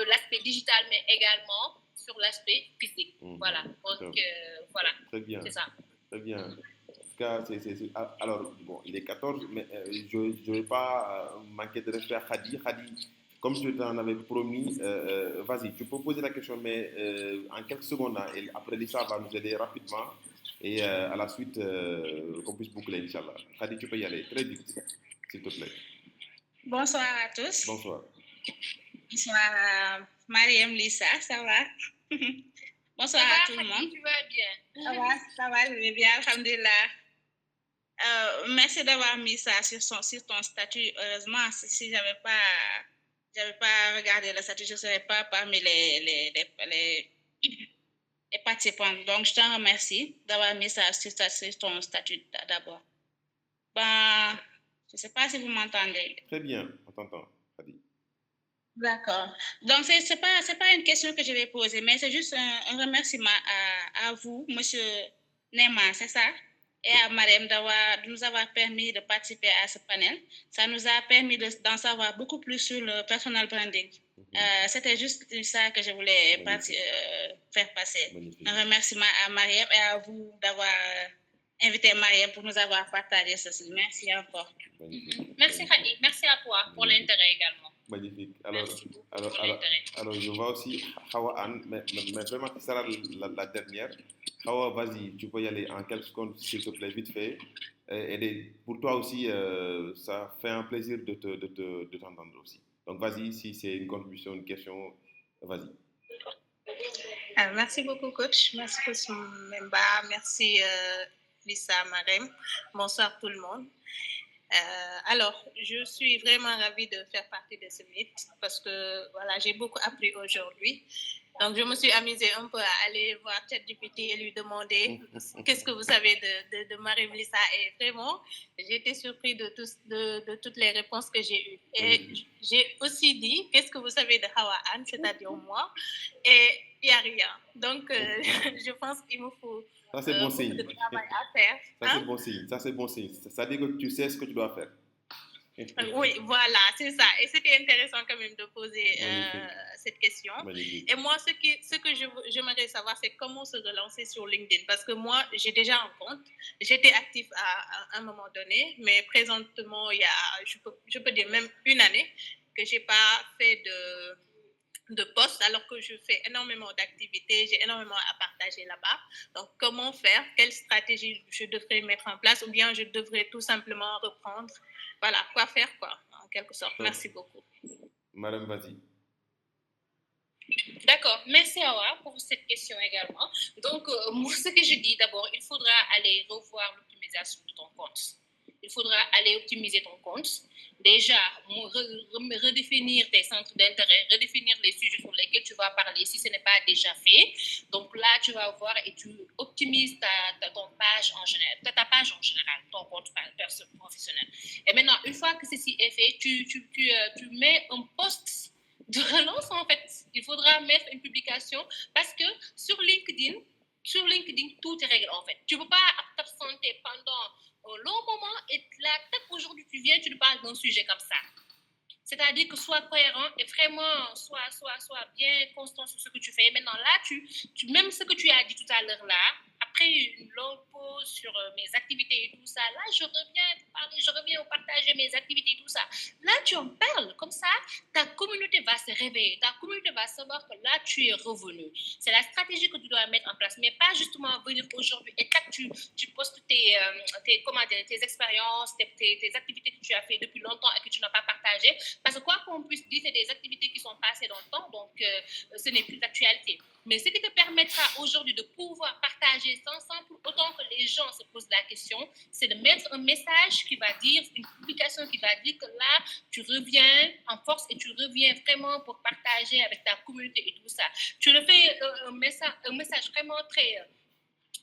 [SPEAKER 2] l'aspect digital, mais également sur l'aspect physique. Voilà. Donc, voilà.
[SPEAKER 1] Très bien.
[SPEAKER 2] C'est ça.
[SPEAKER 1] Très bien. En tout cas, alors, bon, il est 14, mais je ne vais pas manquer de respect à Khadi. Khadi, comme je t'en avais promis, vas-y, tu peux poser la question, mais en quelques secondes, hein, et après Lisa va nous aider rapidement et à la suite, qu'on puisse boucler, Inch'Allah. Khadi, tu peux y aller très vite, s'il te plaît.
[SPEAKER 4] Bonsoir à tous.
[SPEAKER 1] Bonsoir.
[SPEAKER 4] Bonsoir à Mariam, Lisa, ça va? Bonsoir à tout le monde.
[SPEAKER 2] Tu vas bien?
[SPEAKER 4] Ça va, je vais bien, alhamdulillah. Merci d'avoir mis ça sur ton statut. Heureusement, si j'avais pas regardé le statut, je ne serais pas parmi les participants. Donc, je t'en remercie d'avoir mis ça sur ton statut d'abord. Ben, je ne sais pas si vous m'entendez.
[SPEAKER 1] Très bien, on t'entend, Khadi.
[SPEAKER 4] D'accord. Donc, c'est pas une question que je vais poser, mais c'est juste un remerciement à vous, Monsieur Neymar, c'est ça? Et à Mariam de nous avoir permis de participer à ce panel. Ça nous a permis d'en savoir beaucoup plus sur le personal branding. C'était juste ça que je voulais faire passer.
[SPEAKER 1] Magnifique.
[SPEAKER 4] Un remerciement à Mariam et à vous d'avoir invité Mariam pour nous avoir partagé ceci. Merci encore.
[SPEAKER 1] Magnifique.
[SPEAKER 2] Merci Khadi, merci à toi pour l'intérêt également.
[SPEAKER 1] Magnifique.
[SPEAKER 2] Merci beaucoup pour l'intérêt.
[SPEAKER 1] Alors, je vois aussi Hawa Anne, mais vraiment, qui sera la dernière. Hawa, vas-y, tu peux y aller en quelques secondes, s'il te plaît, vite fait. Et pour toi aussi, ça fait un plaisir de t'entendre aussi. Donc, vas-y, si c'est une contribution, une question, vas-y.
[SPEAKER 5] Merci beaucoup, coach. Merci, coach Memba. Merci, Lisa, Marem. Bonsoir, tout le monde. Alors, je suis vraiment ravie de faire partie de ce meet parce que voilà, j'ai beaucoup appris aujourd'hui. Donc, je me suis amusée un peu à aller voir ChatGPT et lui demander qu'est-ce que vous savez de Marem Lisa. Et vraiment, j'ai été surprise de toutes les réponses que j'ai eues. Et j'ai aussi dit qu'est-ce que vous savez de Hawa Anne, c'est-à-dire moi. Et il n'y a rien. Donc, je pense qu'il me faut
[SPEAKER 1] Ça, c'est bon signe.
[SPEAKER 5] de travail à faire.
[SPEAKER 1] Ça, c'est bon signe. Ça, c'est bon signe. Ça veut dire que tu sais ce que tu dois faire.
[SPEAKER 5] Oui, voilà, c'est ça. Et c'était intéressant quand même de poser cette question.
[SPEAKER 1] Magnifique.
[SPEAKER 5] Et moi, ce que j'aimerais savoir, c'est comment se relancer sur LinkedIn. Parce que moi, j'ai déjà un compte. J'étais active à un moment donné, mais présentement, il y a, je peux dire même une année que je n'ai pas fait de posts alors que je fais énormément d'activités, j'ai énormément à partager là-bas. Donc, comment faire? Quelle stratégie je devrais mettre en place ou bien je devrais tout simplement reprendre? Voilà, quoi faire, quoi, en quelque sorte. Merci beaucoup.
[SPEAKER 1] Madame, vas-y.
[SPEAKER 2] D'accord, merci Awa pour cette question également. Donc, moi, ce que je dis d'abord, il faudra aller revoir l'optimisation de ton compte. Il faudra aller optimiser ton compte. Déjà, redéfinir tes centres d'intérêt, redéfinir les sujets sur lesquels tu vas parler si ce n'est pas déjà fait. Donc là, tu vas voir et tu optimises ton page en général, ta page en général, ton compte professionnel. Et maintenant, une fois que ceci est fait, tu mets un post de relance en fait. Il faudra mettre une publication parce que sur LinkedIn, tout est réglé en fait. Tu ne peux pas t'absenter pendant un long moment et là, aujourd'hui, tu viens, tu nous parles d'un sujet comme ça. C'est-à-dire que sois cohérent et vraiment sois bien constant sur ce que tu fais. Maintenant, là, même ce que tu as dit tout à l'heure là, après une longue pause sur mes activités et tout ça, là, je reviens partager mes activités et tout ça. Là, tu en parles. Comme ça, ta communauté va se réveiller. Ta communauté va savoir que là, tu es revenu. C'est la stratégie que tu dois mettre en place, mais pas justement venir aujourd'hui et quand tu postes tes expériences, tes activités que tu as fait depuis longtemps et que tu n'as pas partagées. Parce que quoi qu'on puisse dire, c'est des activités qui sont passées dans le temps, donc ce n'est plus d'actualité. Mais ce qui te permettra aujourd'hui de pouvoir partager sans pour autant que les gens se posent la question, c'est de mettre un message qui va dire, une publication qui va dire que là, tu reviens en force et tu reviens vraiment pour partager avec ta communauté et tout ça. Tu le fais un message vraiment très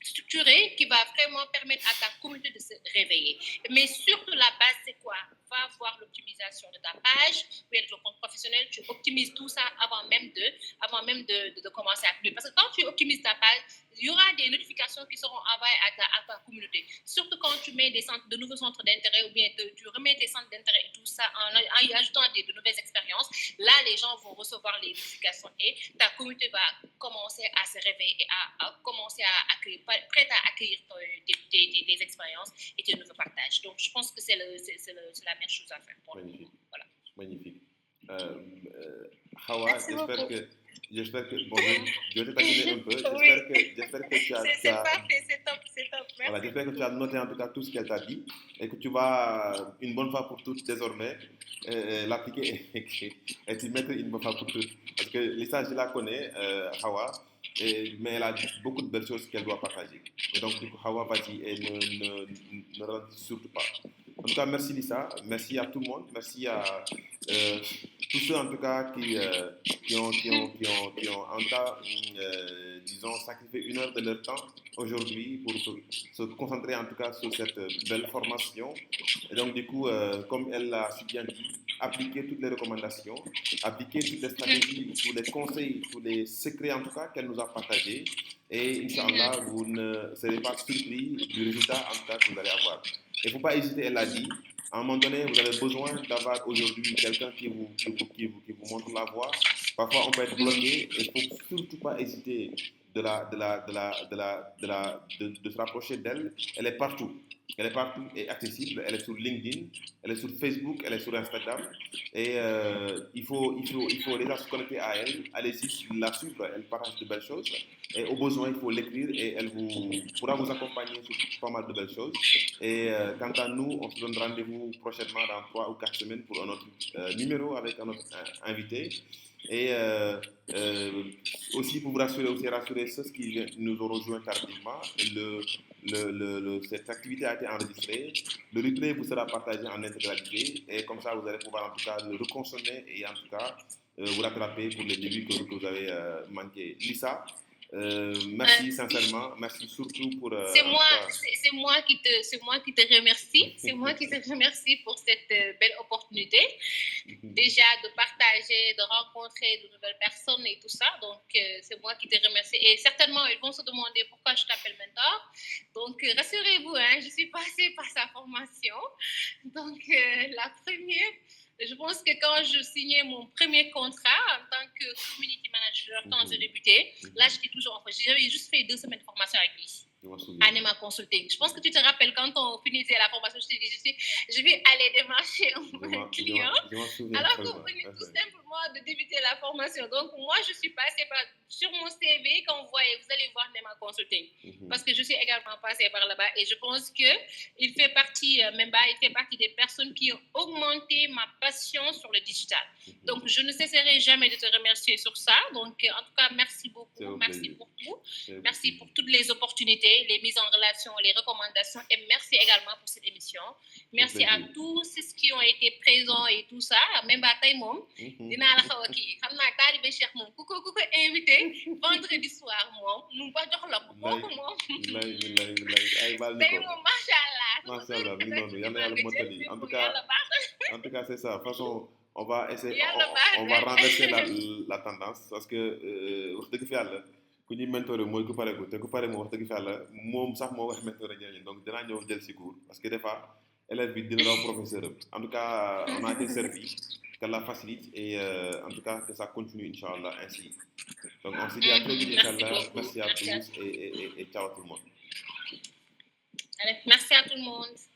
[SPEAKER 2] structuré qui va vraiment permettre à ta communauté de se réveiller. Mais surtout, la base, c'est quoi? Va voir l'optimisation de ta page, ou de ton compte professionnel, tu optimises tout ça avant même de commencer à publier. Parce que quand tu optimises ta page, il y aura des notifications qui seront envoyées à ta communauté. Surtout quand tu mets de nouveaux centres d'intérêt ou bien tu remets tes centres d'intérêt et tout ça en y ajoutant de nouvelles expériences. Là, les gens vont recevoir les notifications et ta communauté va commencer à se réveiller et à commencer à accueillir, prête à accueillir tes expériences et tes nouveaux partages. Donc, je pense que c'est la meilleure chose à faire pour
[SPEAKER 1] Magnifique.
[SPEAKER 2] Voilà.
[SPEAKER 1] Magnifique. Hawa, j'espère que bon, je vais te taquiner un peu. J'espère que tu as.
[SPEAKER 5] C'est parfait, c'est top.
[SPEAKER 1] Voilà, j'espère que tu as noté en tout cas tout ce qu'elle t'a dit et que tu vas, une bonne fois pour toutes, désormais, l'appliquer et t'y mettre une bonne fois pour toutes. Parce que Lisa, je la connais, Hawa, mais elle a beaucoup de belles choses qu'elle doit partager. Et donc, du coup, Hawa, vas-y et ne ralentis surtout pas. En tout cas, merci Lisa, merci à tout le monde, merci à tous ceux en tout cas qui ont en tout cas, disons, sacrifié 1 heure de leur temps aujourd'hui pour se concentrer en tout cas sur cette belle formation. Et donc, du coup, comme elle l'a si bien dit, appliquer toutes les recommandations, appliquer toutes les stratégies, tous les conseils, tous les secrets en tout cas qu'elle nous a partagés. Et Inch'Allah, vous ne serez pas surpris du résultat en tout cas que vous allez avoir. Il ne faut pas hésiter, elle l'a dit. À un moment donné, vous avez besoin d'avoir aujourd'hui quelqu'un qui vous montre la voie. Parfois, on peut être bloqué. Il ne faut surtout pas hésiter de se rapprocher d'elle. Elle est partout. Elle est partout et accessible. Elle est sur LinkedIn, elle est sur Facebook, elle est sur Instagram. Et il faut déjà se connecter à elle. Allez-y, la suivre. Elle partage de belles choses. Et au besoin, il faut l'écrire et elle pourra vous accompagner sur pas mal de belles choses. Et quant à nous, on se donne rendez-vous prochainement dans 3 ou 4 semaines pour un autre numéro avec un autre invité. Et aussi pour vous rassurer ceux qui nous ont rejoints tardivement, cette activité a été enregistrée. Le replay vous sera partagé en intégralité et comme ça vous allez pouvoir en tout cas le reconsommer et en tout cas vous rattraper pour les débuts que vous avez manqués. Lisa, merci sincèrement, merci surtout pour.
[SPEAKER 2] C'est moi qui te remercie. C'est moi qui te remercie pour cette belle opportunité. Déjà de partager, de rencontrer de nouvelles personnes et tout ça. Donc c'est moi qui te remercie. Et certainement ils vont se demander pourquoi je t'appelle mentor. Donc rassurez-vous, hein, je suis passée par sa formation. Donc la première. Je pense que quand je signais mon premier contrat en tant que community manager, quand j'ai débuté, là, j'étais toujours en fait. J'avais juste fait 2 semaines de formation avec lui. Anima Consulting. Je pense que tu te rappelles quand on finissait la formation, je t'ai dit, je vais aller démarcher un client. Alors qu'on venait tout simplement de débuter la formation. Donc, moi, je suis passée sur mon CV, quand vous voyez, vous allez voir Anima Consulting. Parce que je suis également passée par là-bas et je pense qu'il fait partie, Memba, il fait partie des personnes qui ont augmenté ma passion sur le digital. Donc, je ne cesserai jamais de te remercier sur ça. Donc, en tout cas, merci beaucoup. Merci pour tout. Merci pour toutes les opportunités, les mises en relation, les recommandations et merci également pour cette émission. Merci à tous ceux qui ont été présents et tout ça. Même bataille mom, dina la xaw ki xamna talibé Cheikh mom ku ko invité vendredi soir mom nous ba jox la boko mom
[SPEAKER 1] ay bal
[SPEAKER 2] ni ko
[SPEAKER 1] machallah mi nonu yalla motali en tout cas c'est ça de toute façon on va essayer on va renverser la tendance parce que wax deug fi yalla ku ñuy mentoré mooy ku pare ko te ku pare moo wax dëgg fa yàlla moom sax moo wax mentoré ñeneen donc dinaa ñëw jël si cours parce que des fois élève bi dina raw professeur en tout cas on a été servi qu'Allah facilite et en tout cas que ça continue Inch'Allah ainsi donc on se dit à très vite Inch'Allah merci à tous et ciao à tout le monde.
[SPEAKER 2] Allez, merci à tout le monde.